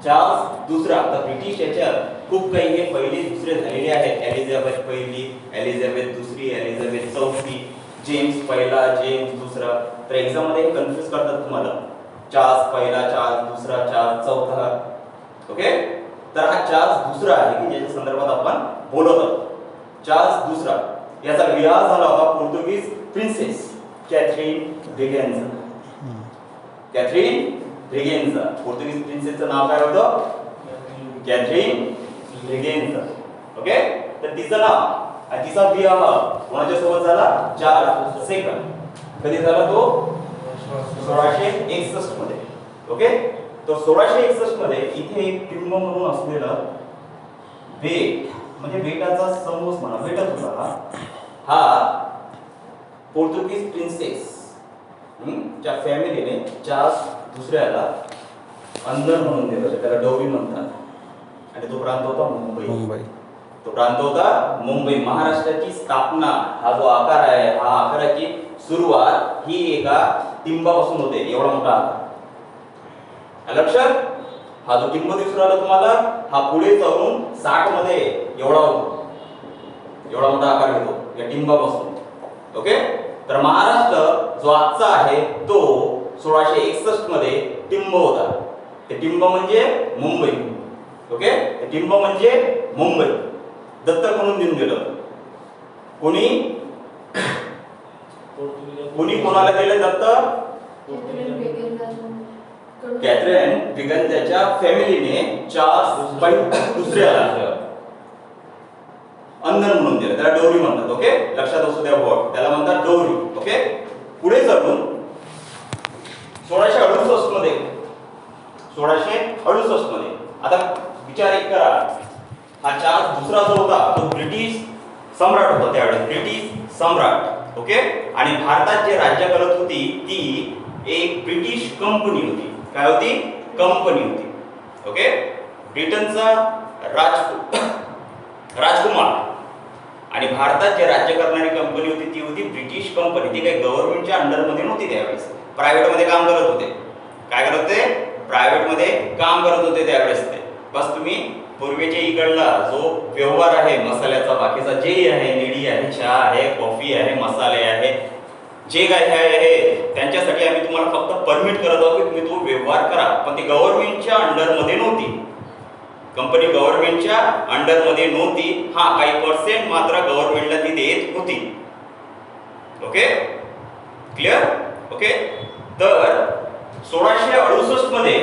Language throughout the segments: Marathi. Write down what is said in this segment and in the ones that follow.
चार्ल्स दुसरा, आता ब्रिटिश याच्यात खूप काही हे पहिले दुसरे झालेले आहेत. एलिझाबेथ पहिली, एलिझाबेथ दुसरी, एलिझाबेथ चौथी, जेम्स पहिला, जेम्स दुसरा. तर एक्झाम मध्ये कन्फ्युज करतात तुम्हाला. चार्ल्स पहिला, चार्ल्स दुसरा, चार्ल्स चौथा. ओके, तर हा चार्ल्स दुसरा आहे की ज्याच्या संदर्भात आपण बोलत आहोत. चार्ल्स दुसरा याचा विवाह झाला होता पोर्तुगीज princess Catherine Braganza. Catherine Braganza, पोर्तुगीज प्रिन्सेसचं नाव काय होतं? कॅथरीन ब्रिगेन्झा. ओके, तर तिचं नाव आणि तिचा विवाह कोणाच्या सोबत झाला? Charles second. कधी झाला तो? 1661 मध्ये. ओके, तो 1661 मध्ये इथे एक टिंब म्हणून असलेला बेट, म्हणजे बेटाचा समूह म्हणा, बेटच होता हा पोर्तुगीज प्रिन्सेस च्या फॅमिलीने चार्ल्स दुसऱ्याला अंदर म्हणून दिलं, त्याला डोवी म्हणतात. आणि तो प्रांत होता मुंबई. तो प्रांत होता मुंबई. महाराष्ट्राची स्थापना, हा जो आकार आहे, हा आकाराची सुरुवात ही एका टिंबापासून होते. एवढा मोठा आकार लक्षात. हा जो टिंब दिसून राहिला तुम्हाला, हा पुढे चालून 60 मध्ये एवढा होतो. एवढा मोठा आकार घेतो या टिंबापासून. ओके, तर महाराष्ट्र जो आजचा आहे तो 1661 मध्ये टिंब होता. ते टिंब म्हणजे मुंबई. ओके, ते टिंब म्हणजे मुंबई दत्तक म्हणून देऊन दिलं. कोणी कोणी कोणाला दिलं दत्तक? कॅथरीन ब्रिगेन्झाच्या फॅमिलीने चार्ल्स दुसऱ्याला अंदर म्हणून दिलं. त्याला डोरी म्हणतात. ओके, लक्षात असू द्या वर्ड, त्याला म्हणतात डोरी. ओके, पुढे चालून 1668 मध्ये 1668 मध्ये आता विचार एक करा, हा चार्ल्स दुसरा जो होता तो ब्रिटिश सम्राट होता त्यावेळेस, ब्रिटिश सम्राट. ओके, आणि भारतात जे राज्य करत होती ती एक ब्रिटिश कंपनी होती. काय होती? कंपनी होती. ओके, ब्रिटनचा राजकुमार आणि भारतात जे राज्य करणारी कंपनी होती ती होती ब्रिटिश कंपनी. ती काही गव्हर्नमेंटच्या अंडर मध्ये नव्हती त्यावेळेस, प्रायव्हेट मध्ये काम करत होते. काय करत होते? प्रायव्हेट मध्ये काम करत होते त्यावेळेस ते. बस तुम्ही पूर्वीच्या इकडला जो व्यवहार आहे मसाल्याचा, बाकीचा जे आहे, निडी आहे, चहा आहे, कॉफी आहे, मसाले आहे, जे काय आहे त्यांच्यासाठी आम्ही तुम्हाला फक्त परमिट करत आहोत की तुम्ही तो व्यवहार करा. पण ती गव्हर्नमेंटच्या अंडर मध्ये नव्हती. कंपनी गव्हर्नमेंटच्या अंडर मध्ये नव्हती. हा, काही पर्सेंट मात्र गव्हर्नमेंटला ती देत होती. Okay, clear? ओके, तर 1668 मध्ये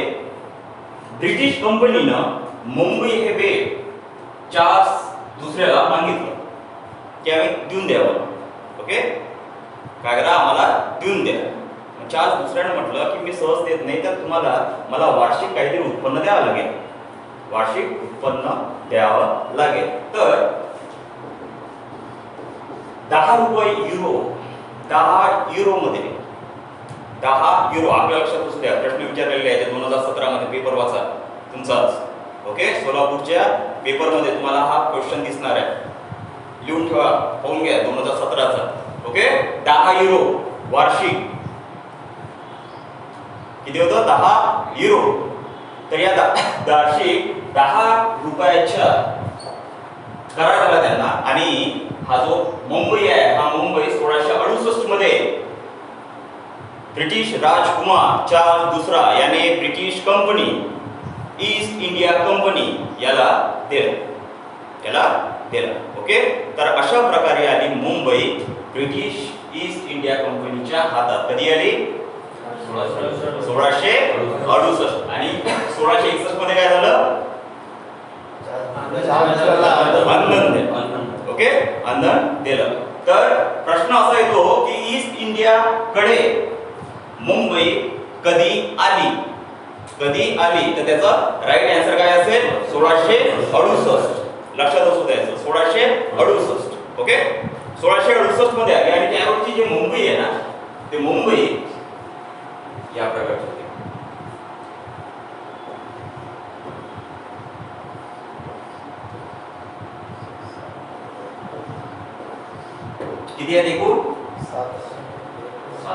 ब्रिटिश कंपनीनं मुंबई हे बेट चार्ल्स दुसऱ्याला मागितलं की आम्ही देऊन द्यावं. ओके, काय करा, आम्हाला देऊन द्या. चार्ल्स दुसऱ्याने म्हटलं की मी सहज देत नाही, तर तुम्हाला मला वार्षिक काहीतरी उत्पन्न द्यावं लागेल. वार्षिक उत्पन्न द्यावं लागेल. तर 10 रुपये युरो, 10 युरो मध्ये 10 युरो आपल्या लक्षात असू द्या. प्रश्न विचारलेले आहे 2017 मध्ये, पेपर वाचा तुमचाच. ओके, सोलापूरच्या पेपर मध्ये तुम्हाला हा क्वेश्चन दिसणार आहे. लिहून ठेवा, पाहून घ्या 2017 चा. ओके, 10 युरो वार्षिक किती होतं? 10 युरो. तर या वार्षिक 10 रुपयाच्या करार झाला त्यांना. आणि हा जो मुंबई आहे, हा मुंबई 1668 मध्ये ब्रिटिश राजकुमार चार्ल्स दुसरा याने British company east India company याला दिला. ओके, तर अशा प्रकारे आली मुंबई ब्रिटिश ईस्ट इंडिया कंपनीच्या हातात. कधी आली? 1668. आणि 1661 मध्ये काय झालं? ओके, अंधन दिलं. तर प्रश्न असा येतो की ईस्ट इंडिया कडे मुंबई कधी आली? तर त्याचा राईट आन्सर काय असेल? 1668. लक्षात असू द्यायचं, 1668. ओके, 1668 मध्ये आली. आणि त्यावेळची जी मुंबई आहे ना, ते मुंबई या प्रकारची होती. किती आहेत एकूण?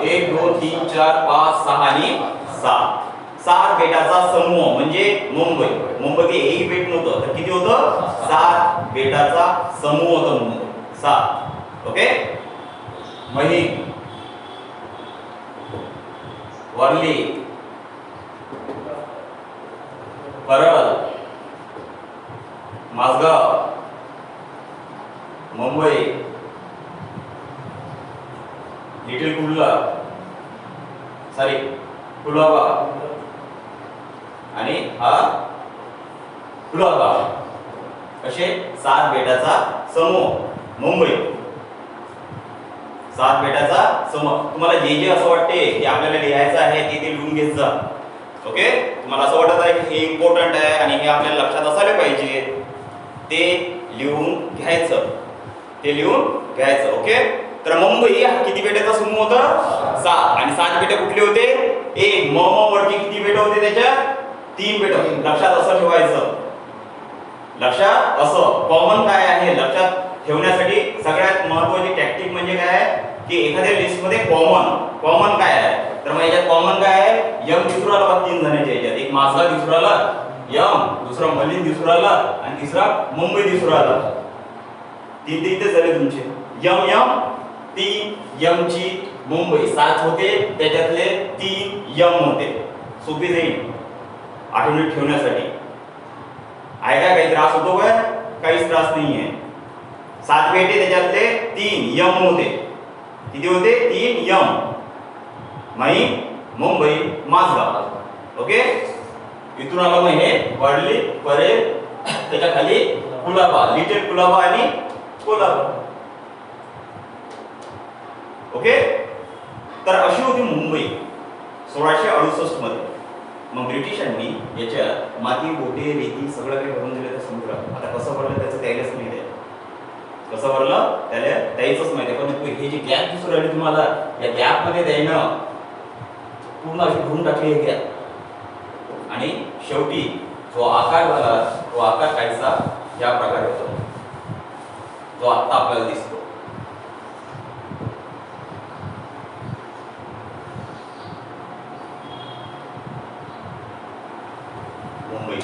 1 2 3 4 5 6 आणि 7. 7 बेटाचा समूह म्हणजे मुंबई. मुंबई एक बेट नव्हतं तर किती होतं? 7 बेटाचा समूह होता मुंबई. 7. ओके. महिम, वर्ली, परळ, माझगाव, मुंबई, लिटिल कुर्ला, कुलाबा आणि हा कुलाबा असे 7 बेटाचा समूह मुंबई. 7 बेटाचा समूह. तुम्हाला जे जे असं वाटते की आपल्याला लिहायचं आहे ते लिहून घेत जा. ओके. तुम्हाला असं वाटत आहे की हे इम्पॉर्टंट आहे आणि हे आपल्याला लक्षात असायला पाहिजे, ते लिहून घ्यायचं. ओके. तर मुंबई हा किती बेटाचा समूह होता? 7. आणि 7 बेटे कुठले होते? एक म वरती किती बेट होते त्याच्यात? 3 बेट. लक्षात असं ठेवायचं. लक्षात असं कॉमन काय आहे लक्षात ठेवण्यासाठी सगळ्यात महत्त्वाची टॅक्टिक म्हणजे काय की एखाद्या लिस्ट मध्ये कॉमन काय आहे. तर मग याच्यात कॉमन काय आहे? यम दिसून राहिला 3 जणांच्या याच्यात. एक माझा दिसून राहिला यम, दुसरा मलिन दिसून राहिला आणि तिसरा मुंबई दिसून राहिला. 3 इथे झाले तुमचे. यम 3 यमची मुंबई 7 होते, त्याच्यातले 3 यम होते. सोपी जाईल आठवणीत ठेवण्यासाठी. आहे का काही त्रास होतो काय? काहीच त्रास नाहीये. 7 बेटे त्याच्यातले 3 यम होते. किती होते? 3 यम. महिम, मुंबई, माझगाव. ओके. इथून आलं मग हे वर्ली, परेल, त्याच्या खाली कुलाबा, लिटिल कुलाबा आणि कोलाबा. ओके. तर अशी होती मुंबई 1668 मध्ये. मग ब्रिटिशांनी याच्यात माती, बोटे, रेती सगळं काही भरून दिलं त्या समुद्रात. आता कसं भरलं त्याचं त्यालाच नाही द्या. कसं भरलं त्याला द्यायचंच माहिती. पण हे जी गॅप दिसून राहिली तुम्हाला, या गॅप मध्ये द्यायनं पूर्ण अशी भरून टाकली हे गॅप. आणि शेवटी जो आकार झाला तो आकार काहीसा या प्रकारे होतो जो आता आपल्याला दिसतो. मुंबई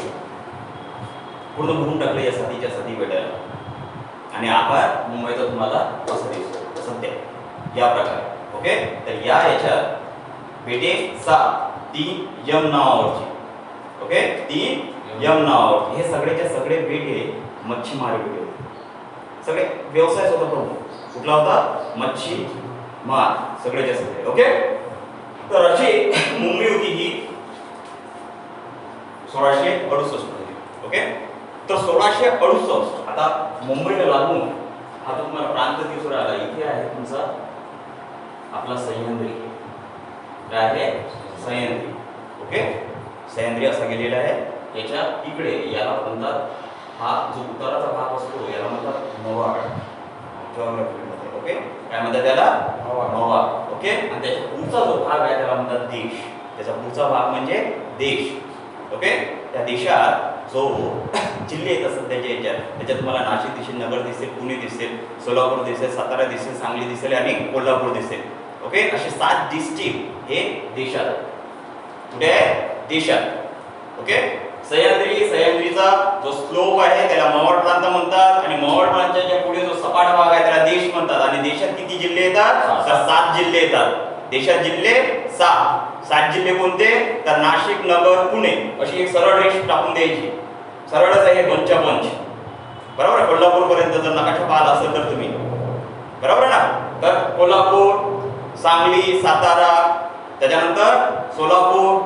पूर्ण भरून टाकलं या साथीच्या साथी बेटाला. आणि आकार मुंबईचा तुम्हाला असं दिसतो सध्या या प्रकारे. ओके. तर याच्यात बेटे 7 3 यम नावावरची. ओके. 3 यम नावावरची. हे सगळेच्या सगळे बेटे मच्छीमारी बेटे होते. सगळे व्यवसाय होता प्रमुख. कुठला होता? मच्छी मार. सगळेच्या सगळे. ओके. तर अशी मुंबई होती ही 1668 मध्ये. ओके. तर 1668 आता मुंबईला लागून हा तुम्हाला प्रांत दिसून राहिला. इथे आहे तुमचा आपला सह्याद्री. काय आहे? सह्याद्री. ओके. सह्याद्री असा गेलेला आहे. याच्या इकडे याला म्हणतात, हा जो उत्तराचा भाग असतो याला म्हणतात मवाड. जिओग्राफीमध्ये. ओके. काय म्हणतात त्याला? मवाड. ओके. आणि त्याच्या पुढचा जो भाग आहे त्याला म्हणतात देश. त्याचा पुढचा भाग म्हणजे देश. ओके. त्या देशात जो जिल्हे येत असतात त्याच्यात तुम्हाला नाशिक दिसेल, नगर दिसेल, पुणे दिसेल, सोलापूर दिसेल, सातारा दिसेल, सांगली दिसेल आणि कोल्हापूर दिसेल. ओके. असे 7 डिस्ट्रिक्ट हे देशात. कुठे आहे? देशात. ओके. सह्याद्रीचा जो स्लोप आहे त्याला मवाड प्रांत म्हणतात. आणि मवाड प्रांताच्या पुढे जो सपाट भाग आहे त्याला देश म्हणतात. आणि देशात किती जिल्हे येतात? तर 7 जिल्हे येतात. देशात जिल्हे 7 जिल्हे कोणते? तर नाशिक, नगर, पुणे अशी एक सरळ रेष टाकून द्यायची. सरळच आहे पंचच्या पंच. बरोबर आहे. कोल्हापूर पर्यंत जर नकाशा पाहिला असेल तर तुम्ही, बरोबर ना. तर कोल्हापूर, सांगली, सातारा, त्याच्यानंतर सोलापूर,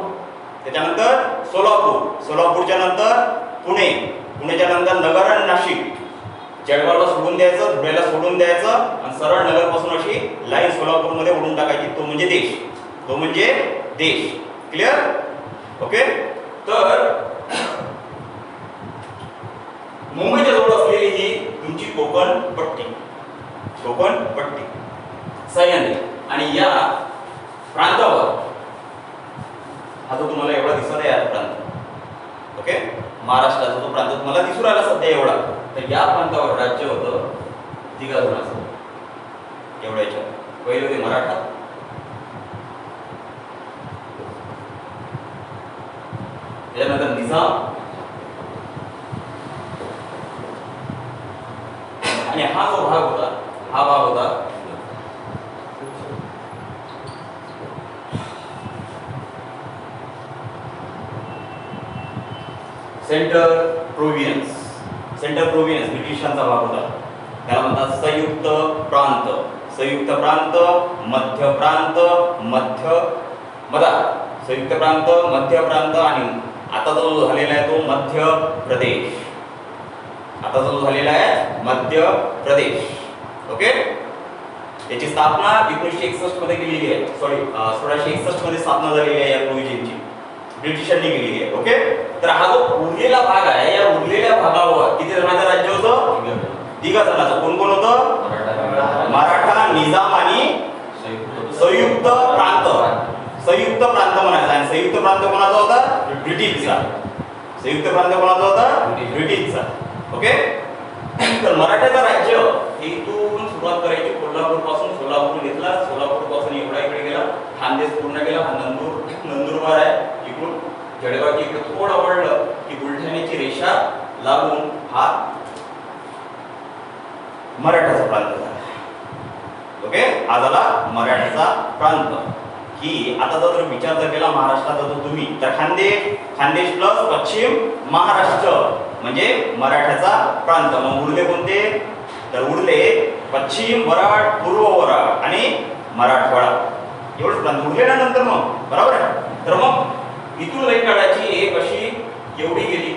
त्याच्यानंतर सोलापूरच्या नंतर पुणे, पुण्याच्या नंतर नगर आणि नाशिक. जळगावला सोडून द्यायचं, धुळ्याला सोडून द्यायचं आणि सरळ नगरपासून अशी लाईन सोलापूरमध्ये ओढून टाकायची. तो म्हणजे देश. तो म्हणजे देश. क्लिअर? ओके. तर मुंबईच्या जवळ असलेली ही तुमची कोकण पट्टी. सह्याद्री. आणि या प्रांतावर हा जो तुम्हाला एवढा दिसत आहे हा प्रांत. ओके. महाराष्ट्राचा जो प्रांत तुम्हाला दिसू राहिला सध्या एवढा, तर या प्रांतावर राज्य होतं तिघाजणांचं. एवढ्याच्या पहिले होते मराठा, त्याच्यानंतर निजाम, आणि हा जो भाग होता हा भाग होता सेंटर प्रोव्हिन्स. सेंटर प्रोव्हिन्स ब्रिटिशांचा भाग होता. त्याला म्हणतात संयुक्त प्रांत. संयुक्त प्रांत, मध्य प्रांत, संयुक्त प्रांत, मध्य प्रांत आणि आता जो झालेला आहे तो मध्य प्रदेश. आता जो झालेला आहे मध्य प्रदेश. ओके. याची स्थापना 1961 मध्ये केलेली आहे. 1661 मध्ये स्थापना झालेली आहे या प्रोव्हिजनची, ब्रिटिशांनी केलेली आहे. ओके. तर हा जो उरलेला भाग आहे, या उरलेल्या भागावर किती जणांचं राज्य होतं? 3 जणांचं. कोण कोण होतं? मराठा, निजाम आणि संयुक्त प्रांत. संयुक्त प्रांत म्हणायचा. आणि संयुक्त प्रांत कोणाचा होता? ब्रिटिशचा. संयुक्त प्रांत कोणाचा होता? ब्रिटिशचा. ओके. तर मराठ्याचं राज्य इथून सुरुवात करायची कोल्हापूर पासून. सोलापूर घेतला, सोलापूर पासून एवढा इकडे गेला, खानदेश पूर्ण गेला. हा नंदुरबार आहे. इकडून जळगावची इकडे थोडं वळलं की बुलढाण्याची रेषा लागून हा मराठाचा प्रांत झाला. ओके. हा झाला मराठाचा प्रांत. की आता जर विचार जर केला महाराष्ट्राचा जो तुम्ही, तर खानदेश प्लस पश्चिम महाराष्ट्र म्हणजे मराठाचा प्रांत. मग उरले कोणते? तर उरले पश्चिम वराड, पूर्व वराड आणि मराठवाडा. एवढंच प्रांत उरलेल्यानंतर मग बरोबर आहे. तर मग इथून लाईन काढायची. एक अशी एवढी गेली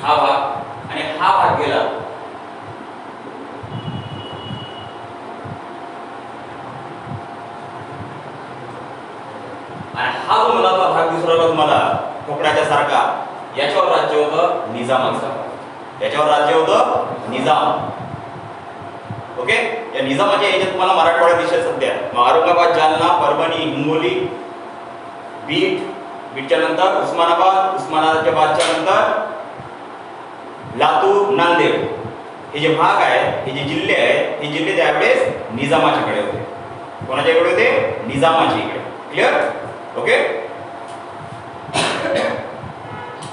हा भाग, आणि हा भाग गेला आणि हा जो मला भाग दिसू राहिला तुम्हाला कोकणाच्या सारखा, याच्यावर राज्य होतं निजामाचं. याच्यावर राज्य होतं निजाम. ओके. या निजामाच्या याच्यात तुम्हाला मराठवाडा दिसेल सध्या. औरंगाबाद, जालना, परभणी, हिंगोली, बीडच्या नंतर उस्मानाबाद, उस्मानाबादच्या बादच्या नंतर लातूर, नांदेड. हे जे भाग आहे, हे जे जिल्हे आहेत, हे जिल्हे त्यावेळेस निजामाच्याकडे होते. कोणाच्या इकडे होते? निजामाच्या इकडे. क्लिअर? ओके.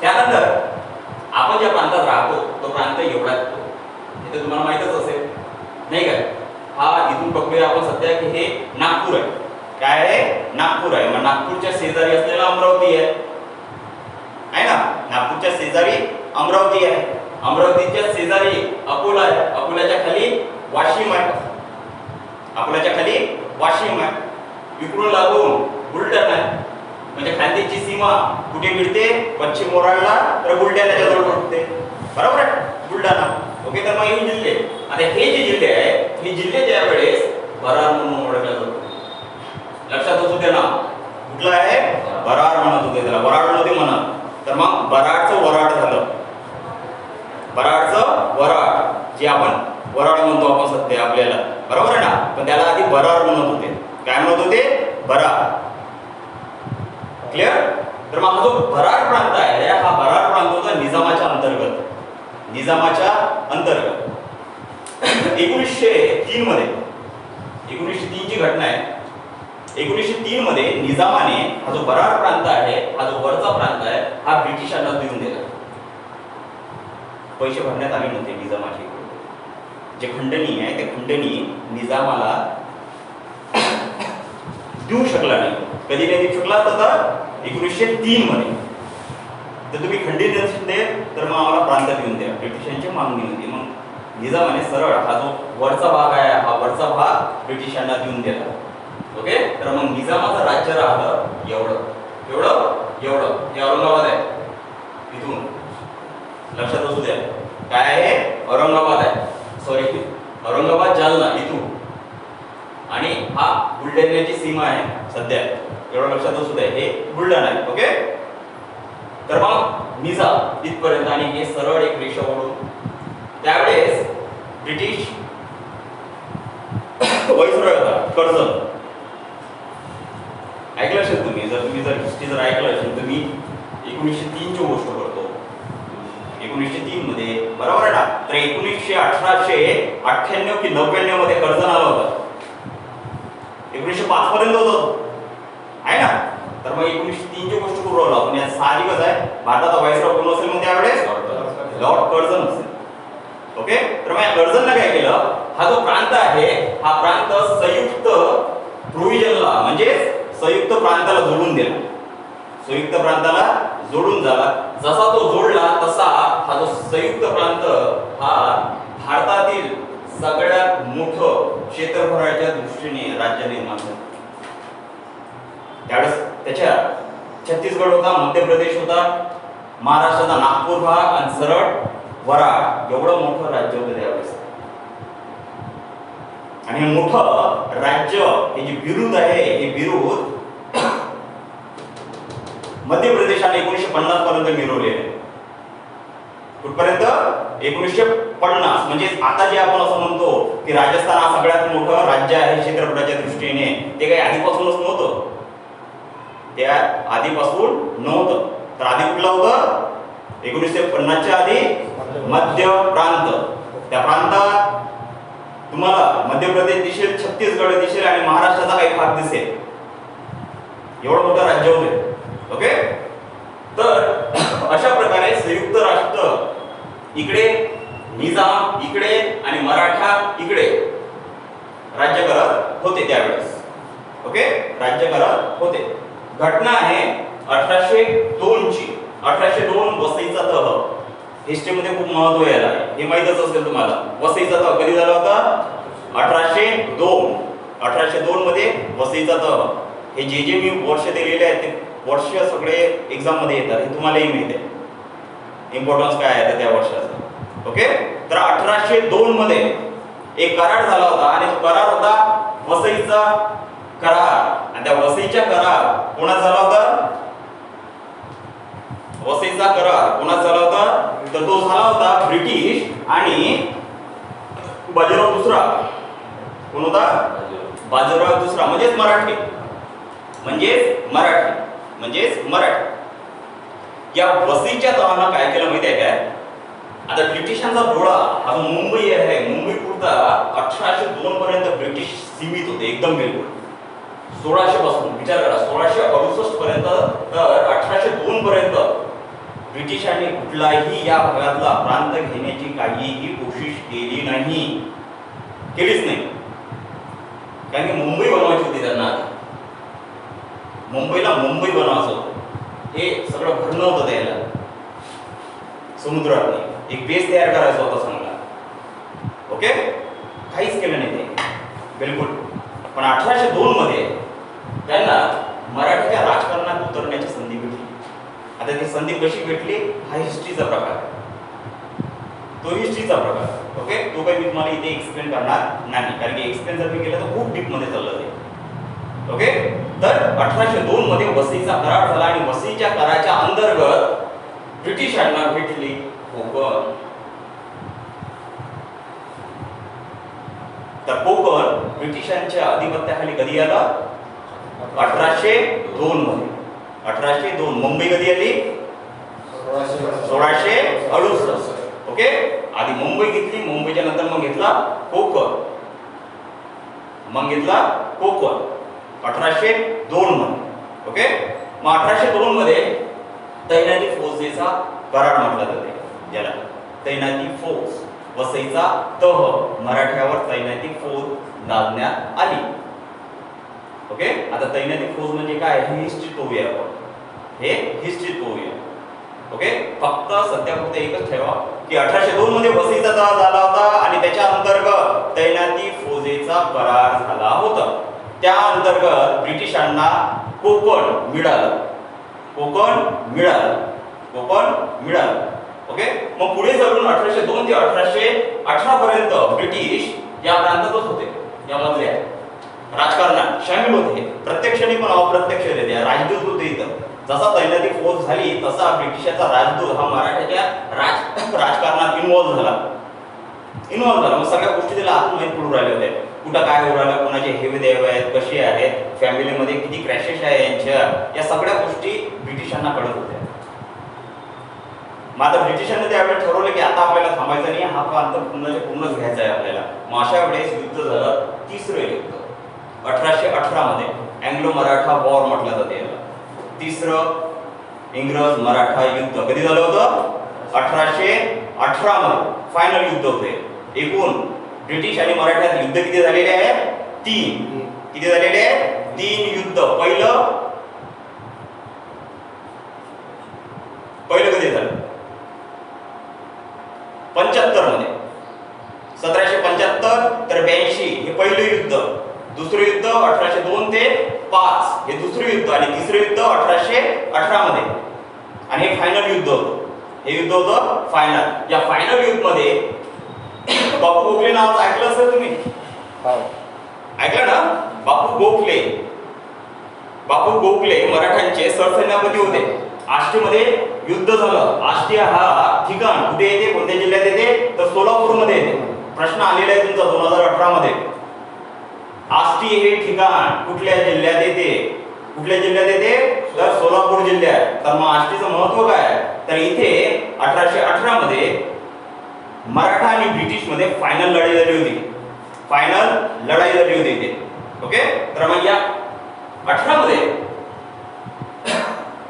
त्यानंतर आपण ज्या प्रांतात राहतो तो प्रांत एवढा येतो. हे तर तुम्हाला माहितच असेल नाही काय? हा इथून बघूया आपण सध्या की हे नागपूर आहे. काय आहे? नागपूर आहे. मग नागपूरच्या शेजारी असलेला अमरावती आहे ना? नागपूरच्या शेजारी अमरावती आहे. अमरावतीच्या शेजारी अकोला आहे. अकोल्याच्या खाली वाशिम आहे. अकोल्याच्या खाली वाशिम आहे. इकडून लागून बुलढाणा आहे. म्हणजे खानदेशची सीमा कुठे मिळते? पश्चिम वराडला, तर बुलढाण्याच्या जवळ पडते. बरोबर आहे? बुलढाणा. ओके. तर मग हे जिल्हे, आता हे जे जिल्हे आहे, हे जिल्हे त्यावेळेस बरार म्हणून ओळखले जातात. लक्षात असू दे ना. कुठला आहे? बरार म्हणत होते त्याला. वराड नव्हते म्हणत. तर मग बराडचं वराड झालं. बराडचं वराड, जे आपण वराड म्हणतो आपण सध्या आपल्याला, बरोबर आहे ना? पण त्याला आधी बरार म्हणत होते. काय म्हणत होते? बरार. क्लिअर? तर मग हा जो बराड प्रांत आहे, हा बराड प्रांत होता निजामाच्या अंतर्गत. निजामाच्या अंतर्गत 1903 मध्ये, 1903 ची घटना आहे. 1903 मध्ये निजामाने हा जो बराड प्रांत आहे, हा जो वरचा प्रांत आहे, हा ब्रिटिशांना देऊन दिला. पैसे भरण्यात आले नव्हते निजामाचे. जे खंडणी आहे ते खंडणी निजामाला देऊ शकला नाही. कधी नाही देऊ शकला? तर 1903 मध्ये. तर तुम्ही खंडणी नसते तर मग आम्हाला प्रांत देऊन द्या. ब्रिटिशांची मागणी होती. मग निजामाने सरळ हा जो वरचा भाग आहे, हा वरचा भाग ब्रिटिशांना देऊन दिला. ओके. तर मग निजामाचं राज्य राहिलं एवढं एवढं. हे औरंगाबाद आहे. इथून लक्षात असू द्या. काय आहे? औरंगाबाद आहे. सॉरी, औरंगाबाद, जालना इथून. आणि हा बुलढाण्याची सीमा आहे सध्या. एवढं लक्षात असू द्या. हे बुलढाणा आहे. ओके. तर मग निजाम इथपर्यंत, आणि हे सरळ एक रेषा ओढून त्यावेळेस ब्रिटिश व्हाईसरॉय होता कर्जत. ऐकलं असेल तुम्ही. जर हिस्ट्री जर ऐकलं असेल तुम्ही. 1903 ची गोष्ट करतो. 1903 मध्ये, बरोबर आहे ना? तर 1898 की 99 मध्ये कर्जत आला होता. 1905 पर्यंत होतं आहे ना? तर मग 1903 ची गोष्ट करू राहिलो आपण. या साहजिकच आहे, भारताचा व्हाईसरॉय कोण असेल मग त्यावेळेस? लॉर्ड कर्झन असेल. ओके. तर मग या कर्झनने काय केलं, हा जो प्रांत आहे हा प्रांत संयुक्त प्रोव्हिजनला म्हणजे संयुक्त प्रांताला जोडून दिला. संयुक्त प्रांताला जोडून झाला. जसा तो जोडला तसा हा जो संयुक्त प्रांत हा भारतातील सगळ्यात मोठं क्षेत्रफळाच्या दृष्टीने राज्य निर्माण झालं. त्यावेळेस त्याच्या छत्तीसगड होता, मध्य प्रदेश होता, महाराष्ट्राचा नागपूर भाग आणि सरळ वराड एवढं मोठं राज्य होतं त्यावेळेस. आणि हे मोठं राज्य हे जे बिरुद आहे हे बिरुद मध्य प्रदेशाने 1950 पर्यंत मिळवले. कुठपर्यंत? 1950. म्हणजे आता जे आपण असं म्हणतो की राजस्थान हा सगळ्यात मोठं राज्य आहे क्षेत्रफळाच्या दृष्टीने, ते काही आधीपासूनच नव्हतं. त्या आधीपासून नव्हतं. तर आधी कुठलं होतं? 1950 च्या आधी मध्य प्रांत. त्या प्रांतात तुम्हाला मध्य प्रदेश दिसेल, छत्तीसगड दिसेल आणि महाराष्ट्राचा काही भाग दिसेल. एवढं मोठं राज्य होते. ओके. तर अशा प्रकारे संयुक्त राष्ट्र इकडे, निजाम इकडे आणि मराठा इकडे राज्य करत होते त्यावेळेस. ओके. राज्य करत होते. घटना आहे 1802 ची. 1802 वसईचा तह. हिस्ट्रीमध्ये खूप महत्त्व याला आहे, हे माहीतच असेल तुम्हाला. वसईचा तह कधी झाला होता? 1802. 1802 मध्ये वसईचा तह. हे जे मी वर्ष दिलेले आहेत ते वर्ष सगळे एक्झाम मध्ये येतात, हे तुम्हालाही माहिती आहे इम्पॉर्टन्स काय आहे त्या वर्षाचं. ओके. तर 1802 मध्ये एक करार झाला होता आणि तो करार होता वसईचा करार. आणि त्या वसईच्या करार कोणाचा झाला होता? वसईचा करार कोणाचा झाला होता? तर तो झाला होता ब्रिटिश आणि बाजीराव दुसरा. कोण होता? बाजीराव दुसरा. म्हणजेच मराठी. या वसईच्या तहानं काय केलं माहिती आहे काय? आता ब्रिटिशांचा डोळा हा जो मुंबई आहे, मुंबई पुरता 1802 पर्यंत ब्रिटिश सीमित होते एकदम बिलकुल. 1600 पासून विचार करा, 1668 पर्यंत. तर 1802 पर्यंत ब्रिटिशांनी कुठलाही या भागातला प्रांत घेण्याची काहीही कोशिश केली नाही, केलीच नाही. कारण की मुंबई बनवायची होती त्यांना. मुंबईला मुंबई बनवायचं होतं. हे सगळं भरणं होतं त्याला समुद्रात. एक बेस तयार करायचा होता चांगला. ओके. काहीच केलं नाही ते बिलकुल. पण 1802 मध्ये त्यांना मराठीच्या राजकारणात उतरण्याची संधी भेटली. आता ती संधी कशी भेटली हा हिस्ट्रीचा प्रकार, तो हिस्ट्रीचा प्रकार. ओके. तो काही मी तुम्हाला इथे एक्सप्लेन करणार नाही, कारण की एक्सप्लेन जर मी केलं तर खूप डीप मध्ये चाललं ते. ओके. तर 1802 मध्ये वसईचा करार झाला आणि वसईच्या कराराच्या अंतर्गत ब्रिटिशांना भेटली कोकण. तर कोकण ब्रिटिशांच्या अधिपत्याखाली कधी आला? 1802 मध्ये. 1802. मुंबई कधी आली? 1668. ओके. आधी मुंबई घेतली, मुंबईच्या नंतर मग घेतला कोकण. 1802 मध्ये. ओके. मग 1802 मध्ये तैनाती फौजेचा करार म्हटला जाते, ज्याला तैनाती फौज. वसईचा तह, मराठ्यावर तैनाती फौज लादण्यात आली. ओके. आता तैनाती फौज म्हणजे काय हे हिस्ट्री पाहूया आपण. ओके. फक्त सध्या फक्त एकच ठेवा की 1802 मध्ये वसईचा तह झाला होता आणि त्याच्या अंतर्गत तैनाती फौजेचा करार झाला होता. त्या अंतर्गत ब्रिटिशांना कोकण मिळालं. ओके. मग पुढे जाऊन 1802 ते 1818 पर्यंत ब्रिटिश या प्रांतातच होते, या मधल्या राजकारणात सामील होते. प्रत्यक्षाने पण अप्रत्यक्षरित्या राजदूत होते इथं. जसा तैनाती फौज झाली तसा ब्रिटिशाचा राजदूत हा मराठ्याच्या राजकारणात इन्व्हॉल्व झाला. मग सगळ्या गोष्टी त्याला आतून माहीत पडून राहिल्या होत्या. कुठं काय होऊ राहिलं, कोणाचे हेवे देव आहेत, कसे आहेत, फॅमिलीमध्ये किती क्रॅशेस आहे यांच्या, या सगळ्या गोष्टी ब्रिटिशांना कळत होत्या. मग आता ब्रिटिशांनी त्यावेळेस ठरवलं की आता आपल्याला थांबायचं नाही, हा प्रांत पूर्णच घ्यायचा आहे आपल्याला. मग अशा वेळेस युद्ध झालं, तिसरं युद्ध 1818 मध्ये. अँग्लो मराठा वॉर म्हटलं जाते याला. तिसरं इंग्रज मराठा युद्ध कधी झालं होतं? 1818 मध्ये फायनल युद्ध होते. एकूण ब्रिटिश आणि मराठ्यात युद्ध किती झालेले आहे? 3. किती झालेले आहे? 3 युद्ध. पहिलं कधी झालं? 75 मध्ये. 1775 तर 82 हे पहिलं युद्ध. दुसरं युद्ध 1802 ते 5 हे दुसरं युद्ध आणि तिसरं युद्ध 1818 मध्ये. आणि हे फायनल युद्ध होतं. हे युद्ध होतं फायनल. या फायनल युद्ध मध्ये बापू गोखले नावाचं ऐकलं असेल तुम्ही? ऐकलं ना? बापू गोखले मराठ्यांचे सरसेनापती होते. आष्टीमध्ये युद्ध झालं. आष्टी हा ठिकाण कुठे येते? कोणत्या जिल्ह्यात येते? तर सोलापूरमध्ये येते. प्रश्न आलेला आहे तुमचा 2018 मध्ये. आष्टी हे ठिकाण कुठल्या जिल्ह्यात येते? कुठल्या जिल्ह्यात येते? तर सोलापूर जिल्ह्यात. तर मग आष्टीचं महत्त्व काय? तर इथे 1818 मध्ये मराठा आणि ब्रिटिश मध्ये फायनल लढाई झाली होती. फायनल लढाई झाली होती इथे. ओके. तर मग या 18 मध्ये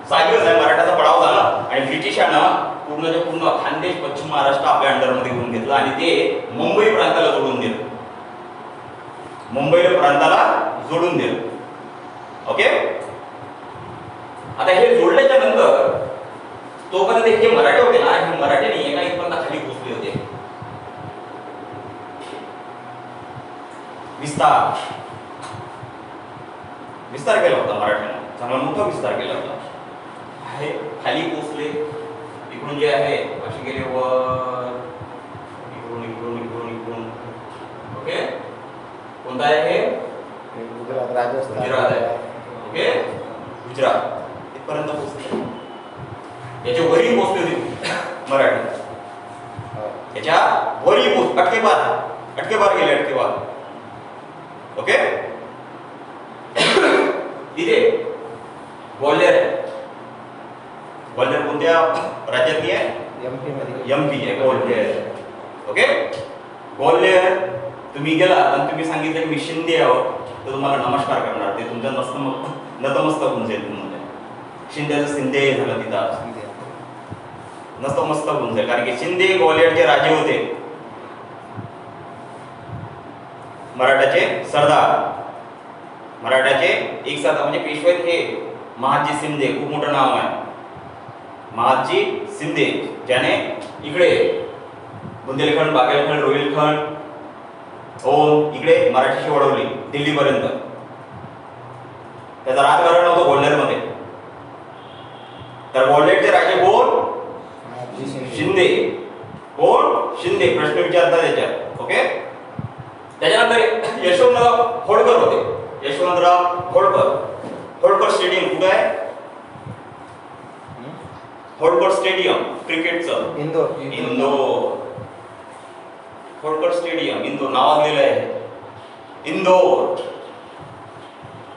साहजिकच आहे मराठाचा पडाव झाला आणि ब्रिटिशांना पूर्णच्या पूर्ण खानदेश पश्चिम महाराष्ट्र आपल्या अंडरमध्ये घेऊन घेतलं आणि ते मुंबई प्रांताला जोडून दिलं. मुंबई प्रांताला जोडून दिलं. ओके. आता हे जोडल्याच्या नंतर तोपर्यंत हे मराठे होते ना, हे मराठे नाही एका इथपर्यंत खाली पोहोचले होते. विस्तार केला होता मराठ्याने. चांगला मोठा विस्तार केला होता. हे खाली पोहोचले. इकडून जे आहे असे गेले वर, इकडून इकडून इकडून इकडून. ओके. कोणता आहे हे? गुजरात, राजस्थान. गुजरात आहे. ओके. गुजरात इथपर्यंत पोहोचले. याच्या वरी पोहोचले होते मराठी. याच्या वरी पोहोच अटकेबार गेले अटकेबार. ओके. इथे ग्वाल्हेर आहे. ग्वाल्हेर कोणत्या राज्यातली आहे? एमपी मध्ये. एमपी आहे ग्वाल्हेर. ओके. ग्वाल्हेर तुम्ही गेला आणि तुम्ही सांगितलं की मी शिंदे आहोत तर तुम्हाला नमस्कार करणार. ते तुमच्या नतमस्तक होऊन जाईल. म्हणजे शिंद्याचं शिंदे झालं तिथं. नतमस्तक होऊन जाईल कारण की शिंदे ग्वाल्हेरचे राजे होते. मराठाचे सरदार. मराठाचे एक सरदार म्हणजे पेशवे हे महादजी शिंदे. खूप मोठं नाव आहे महादजी शिंदे, ज्याने इकडे बुंदेलखंड, बागेलखंड, रोहिलखंड ओम इकडे मराठीशी वळवली दिल्लीपर्यंत. त्याचा राजकारण होतं ग्वाल्हेरमध्ये. तर ग्वाल्हेरचे राजे कोण? शिंदे. कोण? शिंदे. प्रश्न विचारतात त्याच्यात. ओके. त्याच्यानंतर यशवंतराव होळकर होते. यशवंतराव होळकर स्टेडियम कुठे आहे? होळकर स्टेडियम क्रिकेटचं इंदोर. होळकर स्टेडियम इंदोर नावाजलेलं आहे.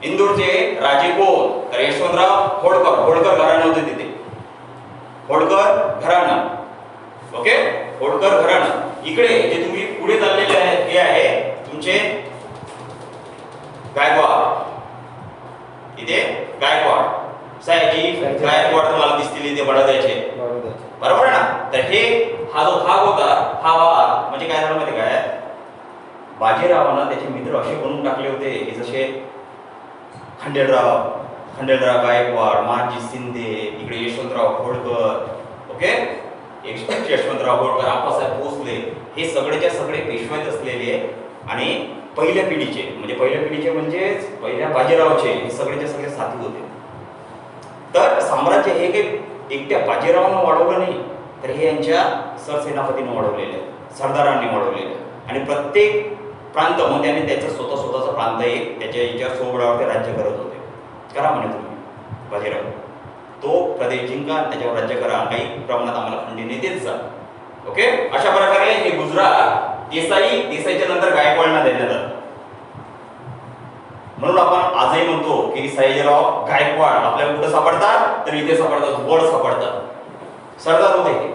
इंदोरचे राजे कोण? तर यशवंतराव होळकर घराणं होते तिथे. होळकर घराणं. ओके. होळकर घराणं. इकडे जे तुम्ही पुढे चाललेले आहे हे आहे तुमचे गायकवाड. इथे गायकवाड साहेबजी गायकवाड तुम्हाला दिसतील इथे बडोद्याचे. बरोबर आहे ना? तर हे हा जो भाग होता हा भाग म्हणजे काय झालं माहिती काय? बाजीरावांना त्याचे मित्र असे बनवून टाकले होते की जसे खंडेलराव गायकवाड, महादजी शिंदे, इकडे यशवंतराव होळकर. ओके. यशवंतराव होळकर, आप्पासाहेब भोसले हे सगळेच्या सगळे पेशव्यात असलेले आणि पहिल्या पिढीचे म्हणजे पहिल्या बाजीरावचे हे सगळेच्या सगळे साथी होते. तर साम्राज्य हे काही एकट्या बाजीरावांना वाढवलं नाही तर हे यांच्या सरसेनापतींनी वाढवलेले, सरदारांनी वाढवलेले. आणि प्रत्येक प्रांत मग त्याने त्याचा स्वतःचा प्रांत एक त्याच्या याच्या सोबळावर ते राज्य करत होते. करा म्हणे तुम्ही बाजीराव तो प्रदेश जिंका त्याच्यावर राज्य करा. काही प्रमाणात आम्हाला खंडीने देत जा. ओके. अशा प्रकारे हे गुजरात देसाईच्या नंतर गायकवाडला देण्यात आलं. म्हणून आपण आजही म्हणतो की सयाजीराव गायकवाड आपल्याला कुठे सापडतात? तर इथे सापडतात, वड सापडतात. सरदार होते हे.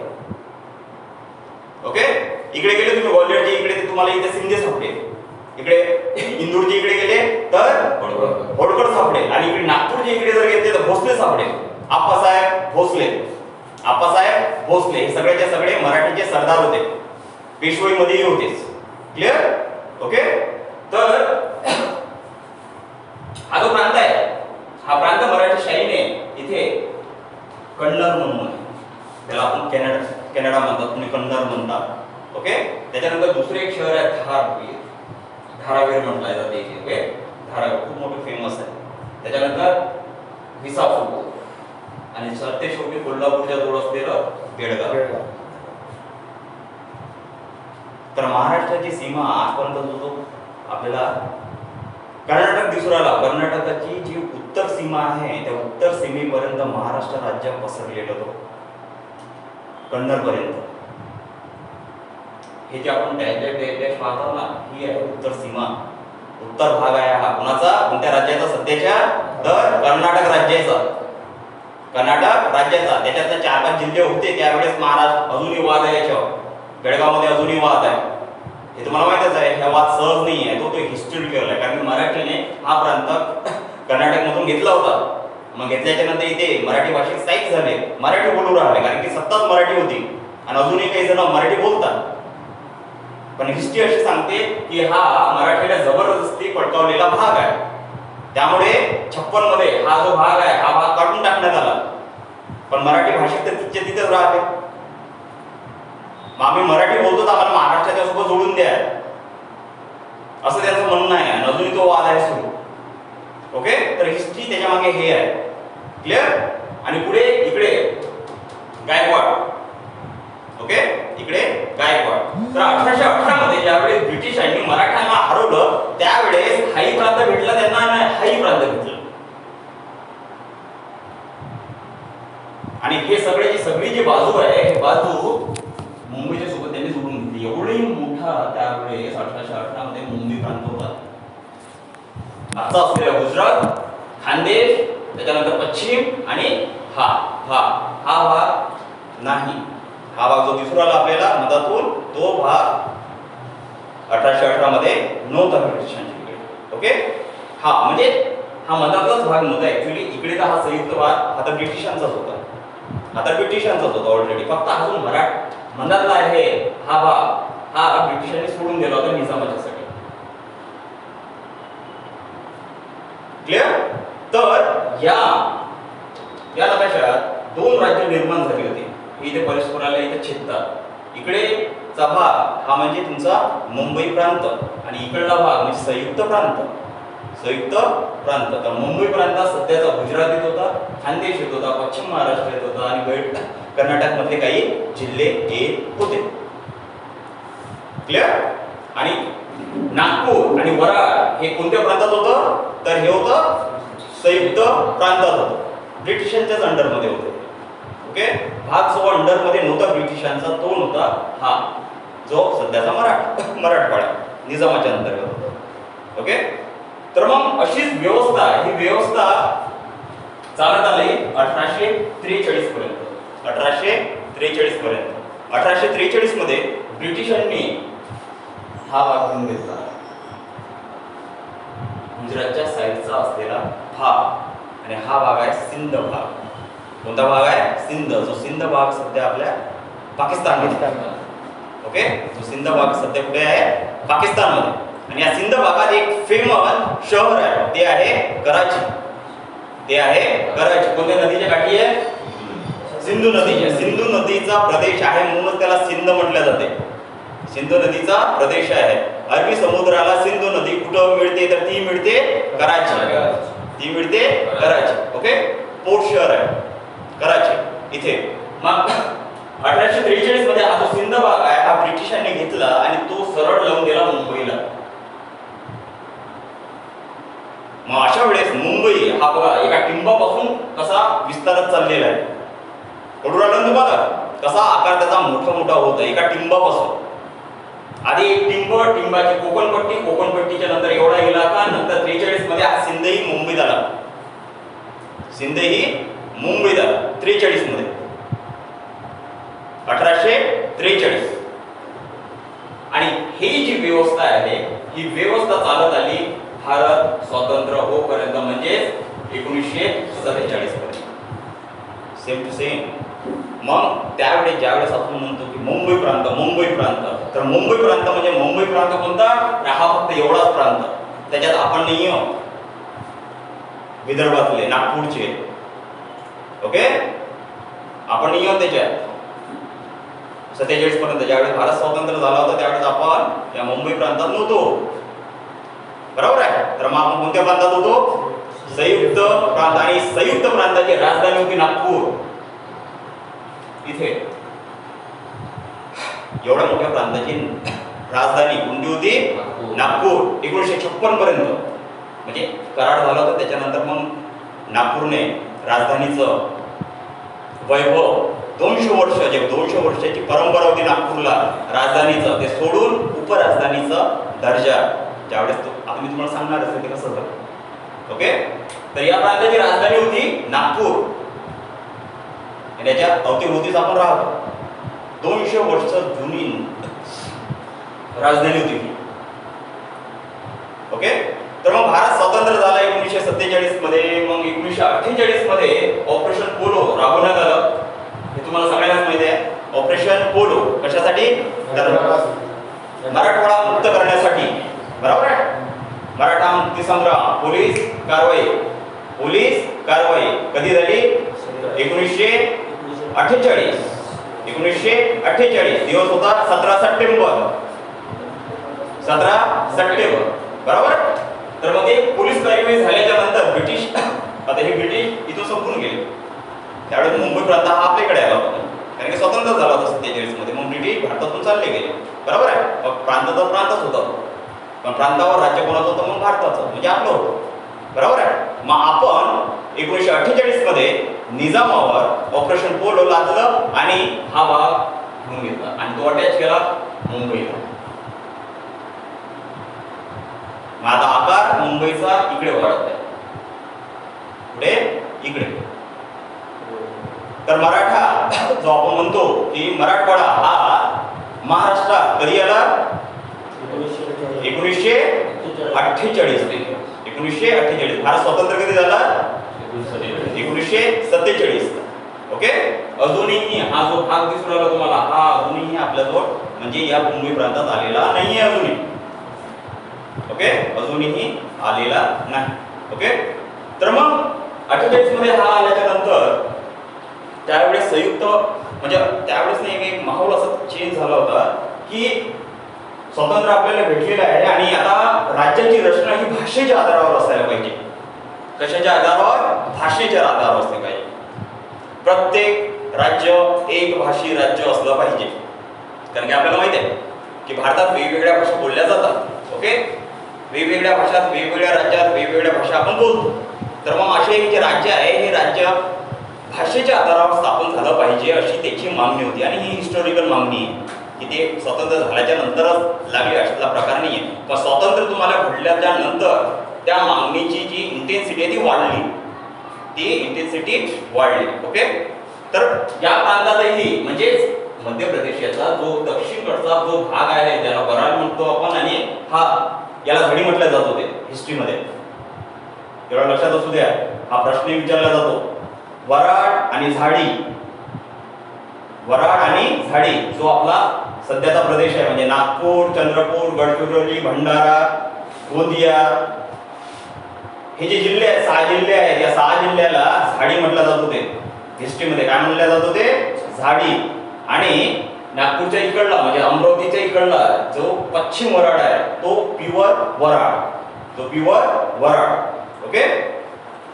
ओके. इकडे गेले तुम्ही ग्वाल्हेरचे इकडे तुम्हाला इथे शिंदे सापडले. इकडे इंदूरचे इकडे गेले तर होडकर सापडेल, आणि इकडे नागपूरचे इकडे जर घेतले तर भोसले सापडेल. आप्पासाहेब भोसले, आप्पासाहेब भोसले हे सगळेचे सगळे मराठीचे सरदार होते, पेशवाईमध्येही होतेच. क्लिअर? ओके. तर हा जो प्रांत आहे, हा प्रांत मराठीशाहीने इथे कन्नड म्हणून आहे, त्याला आपण कॅनडा म्हणतात, तुम्ही कन्नड म्हणतात. ओके. त्याच्यानंतर दुसरे एक शहर आहे धारावीर, धारावीर म्हटलं जाते इथे. ओके. धारावीर खूप मोठं फेमस आहे. त्याच्यानंतर विसापूर, आणि सरते शेवटी कोल्हापूरच्या जवळ असलेलं बेळगाव. तर महाराष्ट्राची सीमा आजपर्यंत जो आपल्याला कर्नाटक दिसून आला, कर्नाटकाची जी उत्तर सीमा आहे त्या उत्तर सीमेपर्यंत महाराष्ट्र राज्य पसरलेलं होतं, कन्नडपर्यंत. हे जे आपण डॅश पाहतो ना, ही आहे उत्तर सीमा, उत्तर भाग आहे हा. कोणाचा? कोणत्या राज्याचा? सध्याच्या तर कर्नाटक राज्याचा, कर्नाटक राज्याचा. त्याच्यात 4-5 जिल्हे होते त्यावेळेस. महाराष्ट्र अजूनही वाद आहे याच्यावर, बेळगावमध्ये अजूनही वाद आहे, हे तुम्हाला माहितच आहे. हा वाद सहज नाही आहे, तो हिस्टॉरिकल आहे, कारण मराठीने हा प्रांत कर्नाटकमधून घेतला होता. मग घेतल्याच्या नंतर इथे मराठी भाषिक स्थायिक झाले, मराठी बोलू राहिले, कारण की सत्ताच मराठी होती आणि अजूनही काही जण मराठी बोलतात. पण हिस्ट्री अशी सांगते की हा मराठीला जबरदस्ती पडकावलेला भाग आहे. त्यामुळे 56 मध्ये हा जो भाग आहे हा भाग काढून टाकण्यात आला. पण मराठी भाषिक तर तिथेच राहते. मग आम्ही मराठी बोलतो तर आम्हाला महाराष्ट्राच्या सोबत जोडून द्या, असं त्यांचं म्हणणं आहे, आणि अजूनही तो वाद आहे सुरू. ओके. तर हिस्ट्री त्याच्या मागे हे आहे. क्लिअर? आणि पुढे इकडे गायकवाड. ओके. इकडे गायकवाड. तर 1818 मध्ये ज्यावेळेस ब्रिटिशांनी मराठ्यांना हरवलं त्यावेळेस हाई प्रांत भेटला त्यांना, हाई प्रांत भेटला. आणि हे सगळी जी बाजू आहे, ही बाजू मुंबईच्या सोबत त्यांनी जोडून घेतली. एवढी मोठा त्यावेळेस 1818 मध्ये मुंबई प्रांत होता. आता असलेला गुजरात, खानदेश, त्याच्यानंतर पश्चिम, आणि हा भाग नाही. हा भाग जो दिसून आला आपल्याला मधातून, तो भाग 1818 मध्ये नव्हता ब्रिटिशांच्याकडे. ओके. हा म्हणजे हा मधातलाच भाग नव्हता ऍक्च्युली. इकडे तर हा संयुक्त भाग आता ब्रिटिशांचाच होता, ऑलरेडी. फक्त हा जो मधातला आहे हा भाग, हा ब्रिटिशांनी सोडून दिला होता निजामाच्यासाठी. क्लिअर? तर या नकाशात 2 राज्य निर्माण झाली होती. इथे परस्पराला इथे छेदतात. इकडेचा भाग हा म्हणजे तुमचा मुंबई प्रांत, आणि इकडला भाग म्हणजे संयुक्त प्रांत. तर मुंबई प्रांतात सध्याचा गुजरात येत होता, खानदेश येत होता, पश्चिम महाराष्ट्र येत होता, आणि कर्नाटक मधले काही जिल्हे येत होते. क्लिअर? आणि नागपूर आणि वराड हे कोणत्या प्रांतात होतं? तर हे होतं संयुक्त प्रांतात होतं, ब्रिटिशांच्याच अंडरमध्ये होते. ओके. भाग जो अंडरमध्ये नव्हता ब्रिटिशांचा तो नव्हता हा जो सध्याचा मराठवाडा निजामाच्या अंतर्गत होता. ओके. तर मग अशीच व्यवस्था, ही व्यवस्था चालत आली 1843 पर्यंत. 1843 मध्ये ब्रिटिशांनी हा भाग घेऊन घेतला, गुजरातच्या साईडचा असलेला भाग, आणि हा भाग आहे सिंध भाग. कोणता भाग आहे? सिंध. जो सिंध भाग सध्या आपल्या पाकिस्तानमध्ये. ओके. जो सिंध भाग सध्या कुठे आहे? पाकिस्तानमध्ये. आणि या सिंध भागात एक फेमस शहर आहे, ते आहे कराची. कोणत्या नदीच्या काठी आहे? सिंधू नदीचा प्रदेश आहे, म्हणूनच त्याला सिंध म्हटले जाते. सिंधू नदीचा प्रदेश आहे. अरबी समुद्राला सिंधू नदी कुठं मिळते? तर ती मिळते कराची. ओके. पोर्ट शहर आहे कराची इथे. मग 1843 मध्ये हा जो सिंध भाग आहे हा ब्रिटिशांनी घेतला आणि तो सरळ लावून दिला मुंबईला. मग अशा वेळेस मुंबई हा बघा एका टिंबापासून कसा विस्तारत चाललेला आहे. कळू राहिलं तुम्हाला कसा आकार त्याचा मोठा होत आहे एका टिंबापासून. आधी एक टिंबाची कोकणपट्टीच्या नंतर एवढा इलाका, नंतर 43 मध्ये हा सिंधही मुंबईत आला. 43 मध्ये 1843. आणि ही जी व्यवस्था आहे ही व्यवस्था चालत आली भारत स्वतंत्र होईपर्यंत, म्हणजे 1947 पर्यंत. Same to same. मग त्यावेळेस ज्यावेळेस आपण म्हणतो की मुंबई प्रांत, तर मुंबई प्रांत म्हणजे मुंबई प्रांत कोणता? हा फक्त एवढाच प्रांत. त्याच्यात आपण नाही आहोत विदर्भातले, नागपूरचे. ओके, आपण नाही आहोत त्याच्यात. 47 पर्यंत ज्यावेळेस भारत स्वतंत्र झाला होता त्यावेळेस आपण या मुंबई प्रांतात नव्हतो. बरोबर आहे. तर मग आपण कोणत्या प्रांतात होतो? संयुक्त प्रांत. आणि संयुक्त प्रांताची राजधानी होती नागपूर. इथे एवढ्या मोठ्या प्रांताची राजधानी कोणती होती? नागपूर. 1956 पर्यंत म्हणजे करार झाला होता. त्याच्यानंतर मग नागपूरने राजधानीचं वैभव 200 वर्ष, जे 200 वर्षाची परंपरा होती नागपूरला राजधानीचं, ते सोडून उपराजधानीचा दर्जा ज्यावेळेस आता मी तुम्हाला सांगणार असेल ते कसं झालं. ओके, तर या प्रांताची राजधानी होती नागपूर. याच्या अवतीभोवतीच आपण राहतो. 200 वर्ष जुनी राजधानी होती. ओके, तर मग भारत स्वतंत्र झाला 1947 मध्ये. मग 1948 मध्ये ऑपरेशन पोलो राबवण्यात आलं. हे तुम्हाला सगळ्यांनाच माहिती आहे. ऑपरेशन पोलो कशासाठी? तर मराठवाडा मुक्त करण्यासाठी. बरोबर आहे. मराठा मुक्ती संग्राम, पोलीस कारवाई कधी झाली? 1948. 1948 दिवस होता 17 सप्टेंबर. बरोबर. तर मग एक पोलीस कारवाई झाल्याच्या नंतर ब्रिटिश, आता हे ब्रिटिश इथून संपून गेले. त्यावेळेस मुंबई प्रांत हा आपल्याकडे आला होता, कारण की स्वतंत्र झाला होता 47 मध्ये. मग ब्रिटिश भारतातून चालले गेले. बरोबर आहे. मग प्रांताचा प्रांतच होता, पण प्रांतावर राज्य कोणाचं होतं? मग भारताचं, म्हणजे आपलं होतं. बरोबर आहे. मग आपण 1948 मध्ये निजामावर ऑपरेशन पोलो लादलं आणि हा भाग घेऊन घेतला आणि तो अटॅच केला मुंबईला. मग आता आकार मुंबईचा इकडे वाढत आहे. पुढे इकडे. तर मराठा जो आपण म्हणतो की मराठवाडा हा महाराष्ट्रात कधी आला? 1948. भारत स्वतंत्र कधी झाला? 1947. ओके, अजूनही हा जो भाग दिसून राहिला तुम्हाला, हा अजूनही आपल्याजवळ म्हणजे या मुंबई प्रांतात आलेला नाहीये अजूनही. ओके, अजूनही आलेला नाही. ओके, तर मग 48 मध्ये हा आल्याच्या नंतर त्यावेळेस संयुक्त म्हणजे त्यावेळेस नाही एक माहोल असा चेंज झाला होता की स्वातंत्र्य आपल्याला भेटलेलं आहे आणि आता राज्याची रचना ही भाषेच्या आधारावर असायला पाहिजे. कशाच्या आधारावर? भाषेच्या आधारावर असले पाहिजे. प्रत्येक राज्य एक भाषी राज्य असलं पाहिजे. कारण की आपल्याला माहिती आहे की भारतात वेगवेगळ्या भाषा बोलल्या जातात. ओके, वेगवेगळ्या भाषात वेगवेगळ्या राज्यात वेगवेगळ्या भाषा आपण बोलतो. तर मग असे जे राज्य आहे हे राज्य भाषेच्या आधारावर स्थापन झालं पाहिजे अशी त्याची मागणी होती. आणि ही हिस्टॉरिकल मागणी आहे की ते स्वतंत्र झाल्याच्या नंतरच लागली अशातला प्रकार नाही आहे. पण स्वातंत्र्य तुम्हाला भेटल्याच्या नंतर त्या मागणीची जी इंटेन्सिटी आहे ती वाढली. ओके, तर या प्रांतातही म्हणजे मध्य प्रदेशाचा जो दक्षिणकडचा जो भाग आहे ज्याला वराड म्हणतो आपण, आणि हा याला झाडी म्हटलं जात होते हिस्ट्रीमध्ये. एवढं लक्षात असू द्या, हा प्रश्न विचारला जातो. वराड आणि झाडी जो आपला सध्याचा प्रदेश आहे म्हणजे नागपूर, चंद्रपूर, गडचिरोली, भंडारा, गोंदिया हे जे जिल्हे आहेत, 6 जिल्हे आहेत, या 6 जिल्ह्याला झाडी म्हटलं जात होते. हिस्ट्रीमध्ये काय म्हटलं जात होते? झाडी. आणि नागपूरच्या इकडला म्हणजे अमरावतीच्या इकडला जो पश्चिम वराड आहे तो प्युअर वराड. ओके,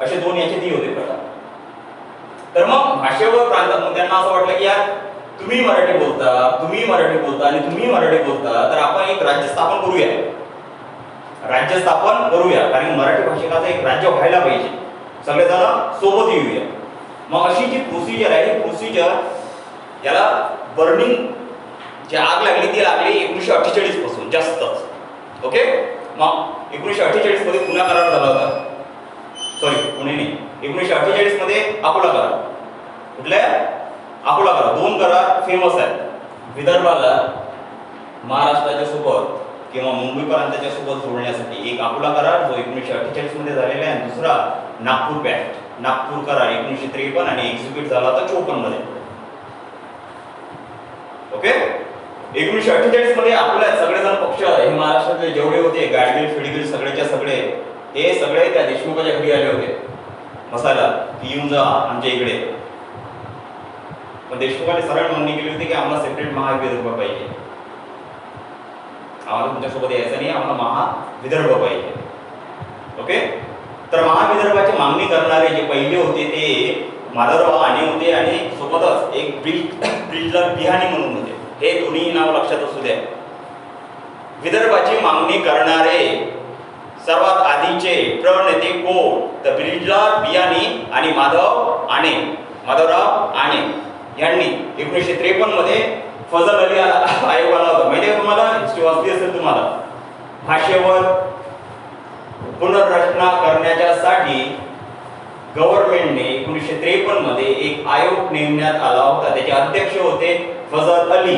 असे दोन याचे ती होते प्रकार. तर मग भाषेवर प्रांतात त्यांना असं वाटलं की यार तुम्ही मराठी बोलता आणि तुम्ही मराठी बोलता, तर आपण एक राज्य स्थापन करूया. कारण मराठी भाषिकाचं एक राज्य व्हायला पाहिजे. सगळेजण सोबत येऊया. मग अशी जी प्रोसिजर आहे, ही प्रोसिजर याला बर्निंग जी आग लागली ती लागली 1948 पासून जास्तच. ओके, मग 1948 मध्ये पुणे करार झाला होता. पुणे नाही, 1948 मध्ये अकोला करार. कुठल्या? अकोला करार. 2 करार फेमस आहेत. विदर्भाला महाराष्ट्राच्या सोबत किंवा मुंबई प्रांताच्या सोबत जोडण्यासाठी एक अकोला करार जो 1948 मध्ये झालेला आहे, आणि दुसरा नागपूर पॅक्ट, नागपूर करार 1953 आणि एक्झिक्यूट झाला होता 54 मध्ये. ओके. 1948 मध्ये आपल्या सगळेजण पक्ष हे महाराष्ट्रातले जेवढे होते गाडगिल फिडगिल सगळेच्या सगळे हे सगळे त्या देशमुखाच्या घरी आले होते मसाला की येऊन जा आमच्या इकडे. पण देशमुखाने सरळ मागणी केली होती की आम्हाला सेपरेट महाविदर्भ पाहिजे, आम्हाला तुमच्यासोबत यायचं नाही, आम्हाला महाविदर्भ पाहिजे. ओके. तर महाविदर्भाची मागणी करणारे जे पहिले होते ते माधवराव आणे होते आणि सोबतच एक ब्रिजलाल बिहाणी म्हणून होते. हे दोन्ही नाव लक्षात असू द्या. विदर्भाची मागणी करणारे सर्वात आधीचे प्रणेते कोण? तर ब्रिजलाल बिहाणी आणि माधवराव आणे यांनी 1953 मध्ये फजल अली आयोग आला होता. माहिती आहे तुम्हाला, हिस्ट्री वाचली असेल तुम्हाला. भाषेवर पुनर्रचना करण्यासाठी गव्हर्नमेंटने 1953 मध्ये एक आयोग नेमण्यात आला होता. त्याचे अध्यक्ष होते फजल अली.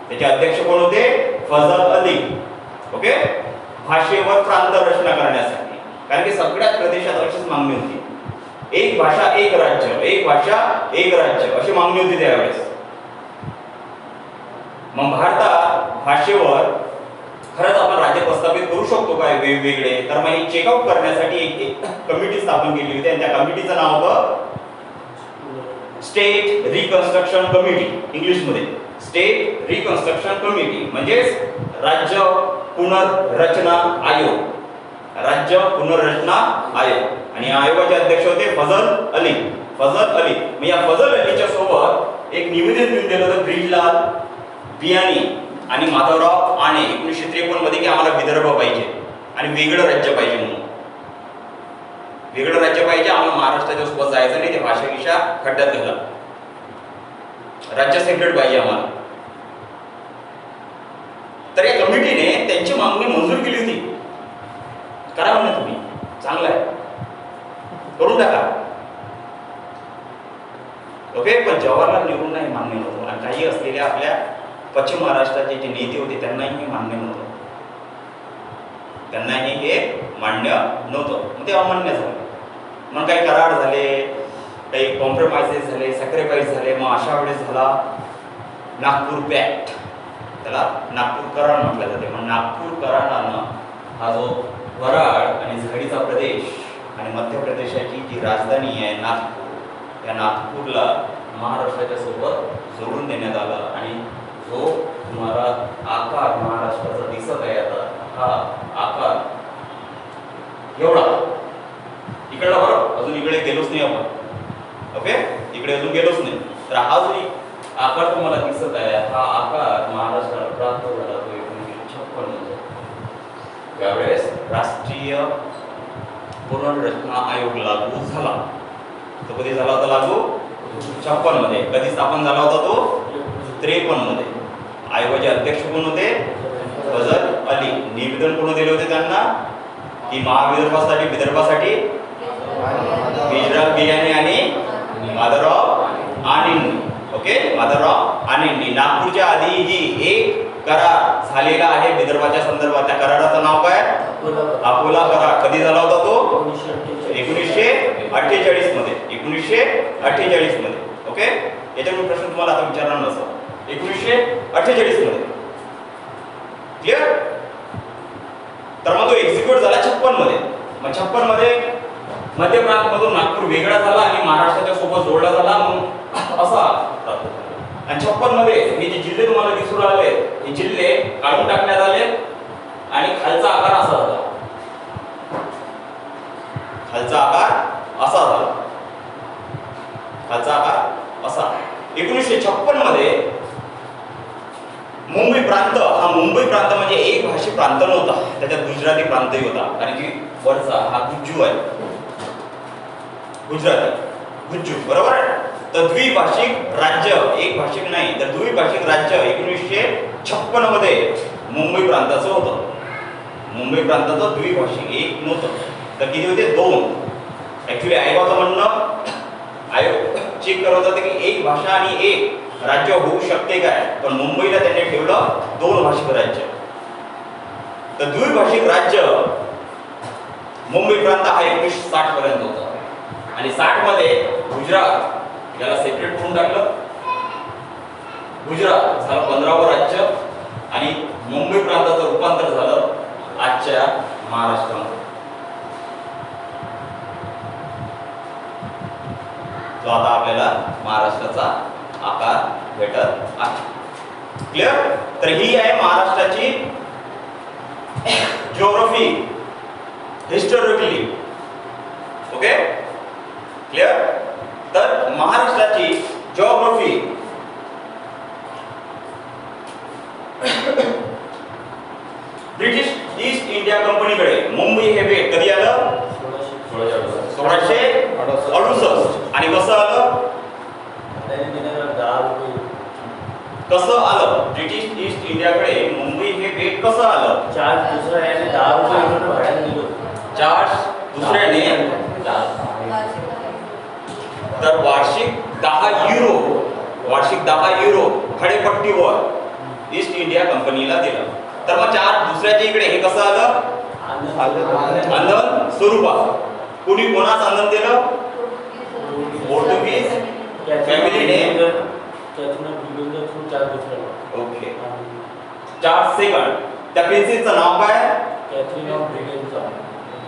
त्याचे अध्यक्ष कोण होते? फजल अली. ओके. भाषेवर प्रांत रचना करण्यासाठी, कारण की सगळ्याच प्रदेशात अशीच मागणी होती, एक भाषा एक राज्य, एक भाषा एक राज्य अशी मागणी होती त्यावेळेस. मग भारतात भाषेवर खरंच आपण राज्य प्रस्थापित करू शकतो काय वेगवेगळे, तर मग हे चेकआउट करण्यासाठी एक कमिटी स्थापन केली होती आणि त्या कमिटीचं नाव होतं स्टेट रिकन्स्ट्रक्शन कमिटी. इंग्लिशमध्ये स्टेट रिकन्स्ट्रक्शन कमिटी म्हणजे राज्य पुनर्रचना आयोग. राज्य पुनर्रचना आयोग. आणि या आयोगाचे अध्यक्ष होते फजल अली. मग या फजल अलीच्या सोबत एक निवेदन देऊन दिलं होतं ब्रिजलाल बिहाणी आणि माधवराव आणे 1953 मध्ये की आम्हाला विदर्भ पाहिजे आणि वेगळं राज्य पाहिजे म्हणून. वेगळं राज्य पाहिजे, आम्हाला महाराष्ट्राच्या सोबत जायचं नाही, ते भाषा खड्ड्यात घाला, राज्य सेपरेट पाहिजे आम्हाला. तर या कमिटीने त्यांची मागणी मंजूर केली होती. करा म्हणे तुम्ही, चांगलं आहे, करून टाका. ओके. पण जवाहरलाल नेहरूंना हे मान्य नव्हतं आणि काही असलेल्या आपल्या पश्चिम महाराष्ट्राचे जे नेते होते त्यांनाही हे मान्य नव्हतं. त्यांनाही हे मान्य नव्हतं. मग ते अमान्य झालं. मग काही करार झाले, काही कॉम्प्रोमाइजेस झाले, सॅक्रिफाईस झाले. मग अशा वेळेस झाला नागपूर पॅक्ट. त्याला नागपूर करार म्हटलं जाते. मग नागपूर करारानं हा जो वराड आणि झाडीचा प्रदेश आणि मध्य प्रदेशाची जी राजधानी आहे नागपूर, या नागपूरला महाराष्ट्राच्या सोबत जोडून देण्यात आलं. आणि जो तुम्हाला आकार महाराष्ट्राचा दिसत आहे आता, हा आकार एवढा इकडला, बरोबर, अजून इकडे गेलोच नाही आपण. ओके. इकडे अजून गेलोच नाही. तर हा जो आकार तुम्हाला दिसत आहे, हा आकार महाराष्ट्राला प्राप्त झाला तो 1956 मध्ये. यावेळेस राष्ट्रीय पुनर्रचना आयोग लागू झाला. तो कधी झाला होता लागू? 56 मध्ये. कधी स्थापन झाला होता तो? 53 मध्ये. आयोगाचे अध्यक्ष कोण होते? फजल अली. निवेदन कोण दिले होते त्यांना की महाविदर्भासाठी विदर्भासाठी ब्रिजलाल बिहाणी आणि माधवराव आणेंनी. ओके. माधवराव आणेंनी. नागपूरच्या आधीही एक करार झालेला आहे विदर्भाच्या संदर्भात. त्या कराराचं नाव काय? अकोला करार. कधी झाला होता तो? 1948 मध्ये. 1948 मध्ये. ओके. याच्यावर प्रश्न तुम्हाला आता विचारणार नसतो. 1948 मध्ये. क्लिअर? तर मग तो एक्झिक्यूट झाला 56 मध्ये. मग 56 मध्ये मध्य प्रांतमधून नागपूर वेगळा झाला आणि महाराष्ट्राच्या सोबत जोडला झाला. मग असा आणि 56 मध्ये हे जे जिल्हे तुम्हाला दिसून राहिले, हे जिल्हे काढून टाकण्यात आले आणि खालचा आकार असा झाला. खालचा आकार असा झाला. खालचा आकार असा. 1956 मध्ये मुंबई प्रांत, हा मुंबई प्रांत म्हणजे एक भाषी प्रांत नव्हता, त्याच्यात गुजराती प्रांतही होता. कारण की वरचा हा गुज्जू आहे, गुजराती गुज्जू, बरोबर आहे. तर द्विभाषिक राज्य, एक भाषिक नाही तर द्विभाषिक राज्य 1956 मध्ये मुंबई प्रांताचं होतं. मुंबई प्रांताचं द्विभाषिक एक नव्हतं. तर किती होते? 2. ऍक्च्युली आयोगाचं म्हणणं, आयोग चेक करत होतं की एक भाषा आणि एक राज्य होऊ शकते काय, पण मुंबईला त्यांनी ठेवलं 2 भाषिक राज्य. तर द्विभाषिक राज्य मुंबई प्रांत हा 1960 पर्यंत होता आणि 60 मध्ये गुजरात याला सेपरेट करून टाकलं. गुजरात झालं 15वं राज्य आणि मुंबई प्रांताचं रूपांतर झालं आजच्या महाराष्ट्रामध्ये. जो आता आपल्याला महाराष्ट्राचा आकार भेटत आहे. क्लिअर? तर ही आहे महाराष्ट्राची जिओग्राफी हिस्टॉरिकली. Okay, clear? तर महाराष्ट्राची जिओग्राफी ब्रिटिश ईस्ट इंडिया कंपनीकडे मुंबई हे बेट कधी आलं? 1668. आणि कसं आलं? कसं आलं? ब्रिटिश ईस्ट इंडियाकडे मुंबई हे बेट कसं आलं? चार्ज दुसऱ्याने 10 रुपये भाड्याने दिलं. चार्ज दुसऱ्याने तर वार्षिक 10 युरो, वार्षिक 10 युरो भाडेपट्टीवर ईस्ट इंडिया कंपनीला दिलं. तर मग चार्ज दुसऱ्याच्या इकडे हे कसं आलं? अंधन स्वरूपात. कुणी कोणास अंधन दिलं? पोर्तुगीज फॅमिलीने. Okay, Charles second. त्या प्रिन्सेसचं नाव काय?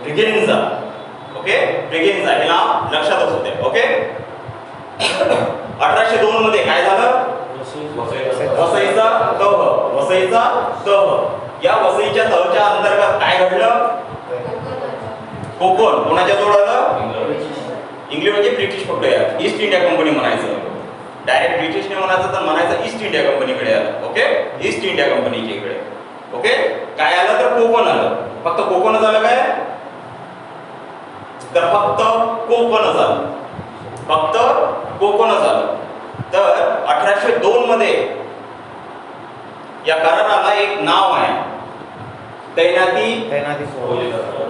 ब्रिगेन्झा. ओके, ब्रिगेन्झा हे नाव लक्षात असू द्या. ओके, 1802 मध्ये काय झालं? वसईचा तह. वसईचा तह. या वसईच्या तहच्या अंतर्गत काय घडलं? कोकण कोणाच्या जवळ आलं? इंग्लंड म्हणजे ब्रिटिश पकडूया. ईस्ट इंडिया कंपनी म्हणायचं. डायरेक्ट ब्रिटिशने म्हणायचं तर म्हणायचं ईस्ट इंडिया कंपनीकडे आलं. ओके, ईस्ट इंडिया कंपनीच्या इकडे. ओके, काय आलं तर कोकण आलं. फक्त कोकणच आलं काय? तर फक्त कोकणच आलं. फक्त कोकणच आलं. तर 1802 मध्ये या कराराला एक नाव आहे, तैनाती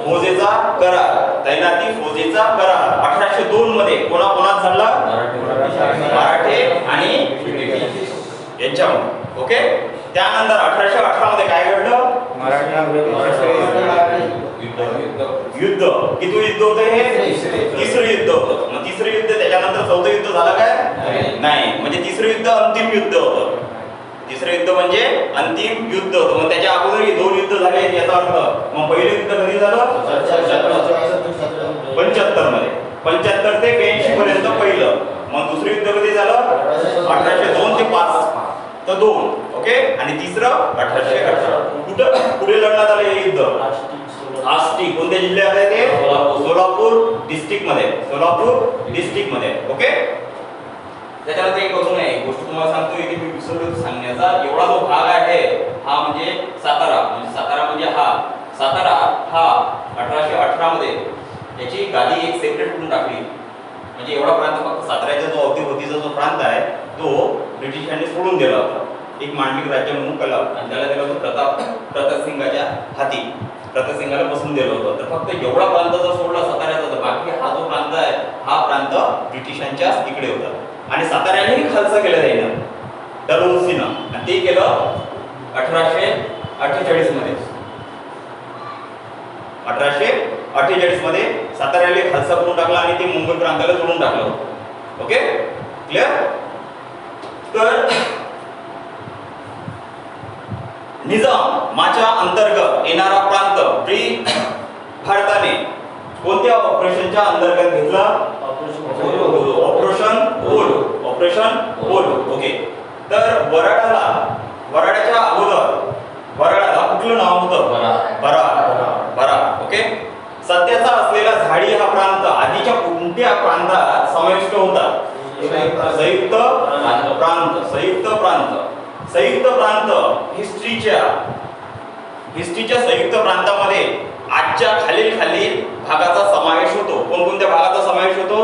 फौजेचा करार. तैनाती फौजेचा करार 1802 मध्ये कोणाकोणात झाला? मराठे आणि यांच्यामध्ये. ओके, त्यानंतर 1818 मध्ये काय घडलं? युद्ध. किती युद्ध होतं हे? तिसरं युद्ध होतं. मग तिसरं युद्ध त्याच्यानंतर चौथं युद्ध झालं काय? नाही. म्हणजे तिसरं युद्ध अंतिम युद्ध होतं. तिसरं युद्ध म्हणजे अंतिम युद्ध होतं. मग त्याच्या अगोदर 2 युद्ध झाले याचा अर्थ. मग पहिलं युद्ध कधी झालं? 75 मध्ये. 75 ते 82 पर्यंत पहिलं. मग दुसरं युद्ध कधी झालं? 1802 ते 5 तर 2. ओके, आणि तिसरं 1818. कुठं पुढे लढण्यात आलं हे युद्ध? आष्टी. कोणत्या जिल्ह्यात आहे ते? सोलापूर डिस्ट्रिक्ट मध्ये. सोलापूर डिस्ट्रिक्ट मध्ये. ओके, त्याच्यानंतर एक अजून आहे गोष्ट तुम्हाला सांगतो. इथे मी विसरलो सांगण्याचा. एवढा जो भाग आहे हा म्हणजे सातारा. म्हणजे सातारा म्हणजे हा सातारा हा 1818 मध्ये याची गादी एक सेपरेट करून टाकली. म्हणजे एवढा प्रांत फक्त साताऱ्याचा जो अवतीभोवतीचा जो प्रांत आहे तो ब्रिटिशांनी सोडून दिला होता. एक मांडलिक राज्य म्हणून केला आणि त्याला दिला होता प्रतापसिंगाच्या हाती. प्रतापसिंगाला बसून दिलं होतं. तर फक्त एवढा प्रांत जर सोडला साताऱ्याचा तर बाकी हा जो प्रांत आहे हा प्रांत ब्रिटिशांच्या इकडे होता. आणि साताऱ्यानेही खालसा केलं त्यानं डलहौसीनं. आणि ते केलं 1848 मध्ये. 1848 मध्ये साताऱ्याला खालसा करून टाकला आणि ते मुंबई प्रांताला जोडून टाकलं होतं. Okay, clear? तर निजामाच्या अंतर्गत येणारा प्रांत भारताने कोणत्या ऑपरेशनच्या अंतर्गत घेतला? ऑपरेशन ओड. ऑपरेशन ओड. ओके, तर वराडाच्या अगोदर वराडाला कुठलं नाव होतं? बराड. ओके, सध्याचा असलेला झाडी हा प्रांत आधीच्या कोणत्या प्रांतात समाविष्ट होता? संयुक्त प्रांत. संयुक्त प्रांत हिस्ट्रीच्या संयुक्त प्रांतामध्ये आजच्या खालील भागाचा समावेश होतो. कोणकोणत्या भागाचा समावेश होतो?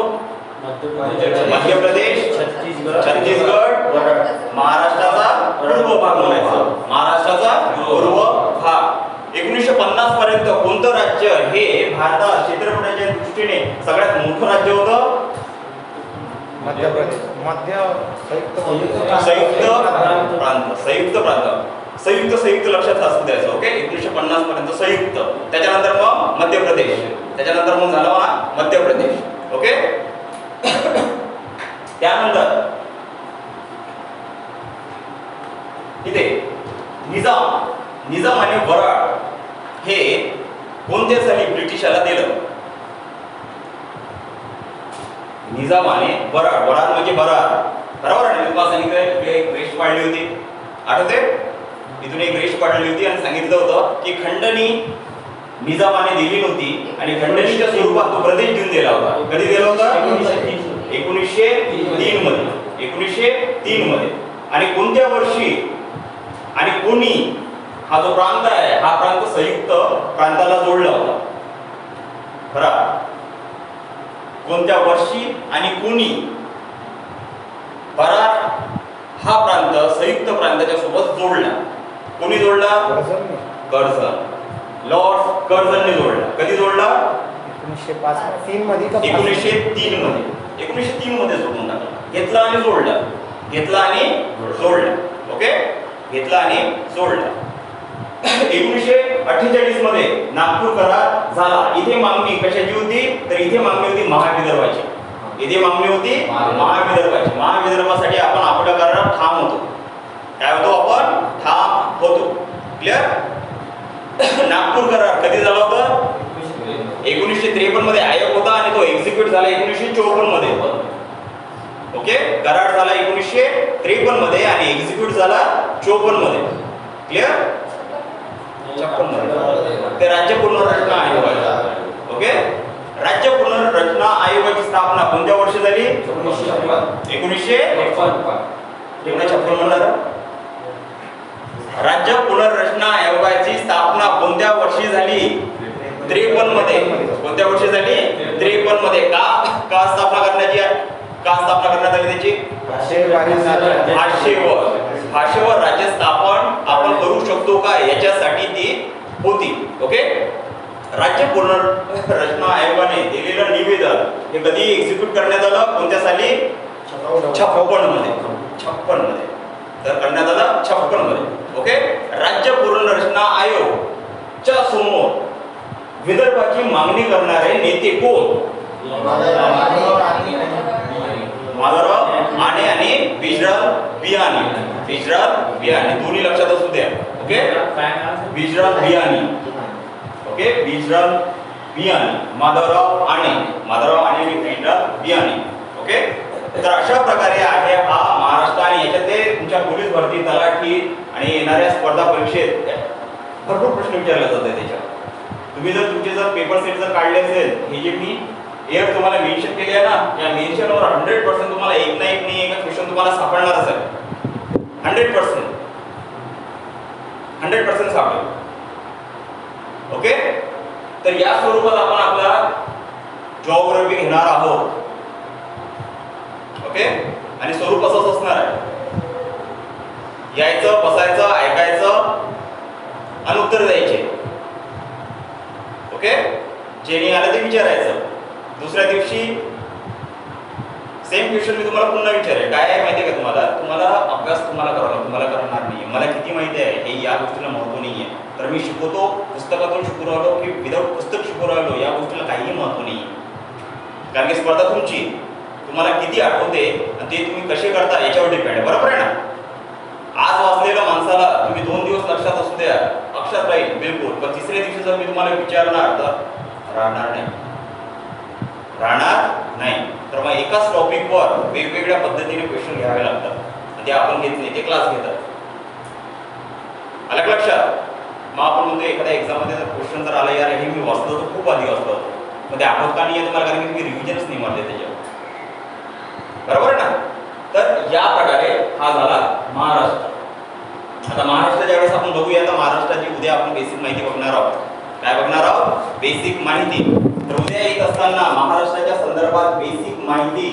मध्य प्रदेश, छत्तीसगड, महाराष्ट्राचा पूर्व भाग म्हणायचा. महाराष्ट्राचा पूर्व भाग. 1950 पर्यंत कोणतं राज्य हे भारतात क्षेत्रफळाच्या दृष्टीने सगळ्यात मोठं राज्य होतं? मध्य प्रदेश. संयुक्त प्रांत. संयुक्त लक्षात असू द्यायचं. ओके, 1950 पर्यंत संयुक्त. त्याच्यानंतर मग मध्य प्रदेश, त्याच्यानंतर मग झालं ना मध्य प्रदेश. ओके त्यानंतर इथे निजाम आणि वराड हे कोणत्या साली ब्रिटिशाला दिलं? निजाम आणि वराड म्हणजे बरार, बरोबर आहे. तुम्हाला सांगितलं एक रेष पाडली होती, आठवते? इथून एक रेष पाडली होती आणि सांगितलं होतं की खंडणी निजामाने दिली नव्हती आणि खंडणीच्या स्वरूपात तो प्रदेश देऊन दिला होता. कधी दिला होता? 1903 मध्ये. 1903 मध्ये. आणि कोणत्या वर्षी आणि कोणी हा जो प्रांत आहे हा प्रांत संयुक्त प्रांताला जोडला होता? बरं, कोणत्या वर्षी आणि कोणी बरार हा प्रांत संयुक्त प्रांताच्या सोबत जोडला? कोणी जोडला? कर्जन, लॉर्ड कर्जनने जोडला. कधी जोडला? 1903 मध्ये का 1903 मध्ये. 1903 मध्ये जोडून टाकला. घेतला आणि जोडला, घेतला आणि जोडला. ओके, घेतला आणि जोडला. 1948 मध्ये नागपूर करार झाला. इथे मागणी कशाची होती? तर इथे मागणी होती महाविदर्भाची. इथे मागणी होती महाविदर्भाची. महाविदर्भासाठी आपण आपल्या करारात ठाम होतो. काय होतो? आपण ठाम होतो. क्लिअर? नागपूर करार कधी झाला होता? 1953 मध्ये आयोग होता आणि तो एक्झिक्यूट झाला 1954 मध्ये. ओके, करार झाला 1953 मध्ये आणि एक्झिक्यूट झाला 54 मध्ये. क्लिअर? 56 मध्ये ते राज्य पुनर्रचना आयोग आहे. ओके, राज्य पुनर्रचना आयोगाची स्थापना कोणत्या वर्षी झाली? 1956. राज्य पुनर्रचना आयोगाची स्थापना कोणत्या वर्षी झाली? 53 मध्ये. कोणत्या वर्षी झाली? 53 मध्ये. का स्थापना करण्यात आली त्याची? भाषेवर राज्य स्थापन आपण करू शकतो का याच्यासाठी ती होती. ओके, राज्य पुनर्रचना आयोगाने दिलेलं निवेदन हे कधी एक्झिक्यूट करण्यात आलं? कोणत्या साली? 56 मध्ये. 56 मध्ये तर करण्यात आलं 56 मध्ये. ओके, राज्य पुनर्रचना आयोगच्या समोर विदर्भाची मागणी करणारे नेते कोण? माधवराव आणे आणि बिजराव बियाणी. दोन्ही लक्षात असू द्या. ओके, बिजराव बियाणी. ओके, बिजराव बियाणी, माधवराव आणे आणि बिजराव बियाणी. ओके, तर अशा प्रकारे आहे हा महाराष्ट्र. आणि याच्यात तुमच्या पोलीस भरती, तलाठी आणि येणाऱ्या स्पर्धा परीक्षेत भरपूर प्रश्न विचारले जातात. त्याच्यात तुम्ही जर तुमचे पेपर सेट काढले असेल, हे जे मी एक तुम्हाला मेन्शन केले आहे ना, या मेन्शनवर 100% तुम्हाला एक ना एक क्वेश्चन तुम्हाला सापडणारच आहे. 100% सापडेल. ओके, तर या स्वरूपात आपण आपला जिओग्राफी घेणार आहोत. ओके, आणि स्वरूप असंच असणार आहे. यायचं, बसायचं, ऐकायचं आणि उत्तर द्यायचे. ओके, जे नाही आलं ते विचारायचं. दुसऱ्या दिवशी सेम क्वेश्चन मी तुम्हाला पुन्हा विचारेल. काय आहे माहिती आहे का तुम्हाला? तुम्हाला अभ्यास तुम्हाला करावा लागेल. तुम्हाला करणार नाही. मला किती माहिती आहे हे या गोष्टीला महत्त्व नाही आहे. तर मी शिकवतो, पुस्तकातून शिकू राहिलो की विदाऊट पुस्तक शिकू राहिलो, या गोष्टीला काहीही महत्त्व नाही आहे. कारण की स्पर्धा तुमची, तुम्हाला किती आठवते आणि ते तुम्ही कसे करता याच्यावर डिपेंड आहे. बरोबर आहे ना? आज वाचलेल्या माणसाला तुम्ही 2 दिवस लक्षात असू द्या, लक्षात राहील बिलकुल. पण तिसऱ्या दिवशी जर मी तुम्हाला विचारणार तर राहणार नाही. तर मग एकाच टॉपिकवर वेगवेगळ्या पद्धतीने क्वेश्चन घ्यावे लागतात. ते आपण घेत नाही, ते क्लास घेतात. आलं लक्षात? मग आपण म्हणतो एखाद्या एक्झाममध्ये जर क्वेश्चन जर आला, यार हे मी वाचलं तर खूप आधी वाचलं होतं, मग ते आठवत का नाही आहे तुम्हाला? कारण की तुम्ही रिव्हिजनच नाही मारले त्याच्यावर. बरोबर आहे ना? तर या प्रकारे हा झाला महाराष्ट्र. आता महाराष्ट्राच्या वेळेस आपण बघूया. आता महाराष्ट्राची उद्या आपण बेसिक माहिती बघणार आहोत. काय बघणार आहोत? बेसिक माहिती. तर उद्या येत असताना महाराष्ट्राच्या संदर्भात बेसिक माहिती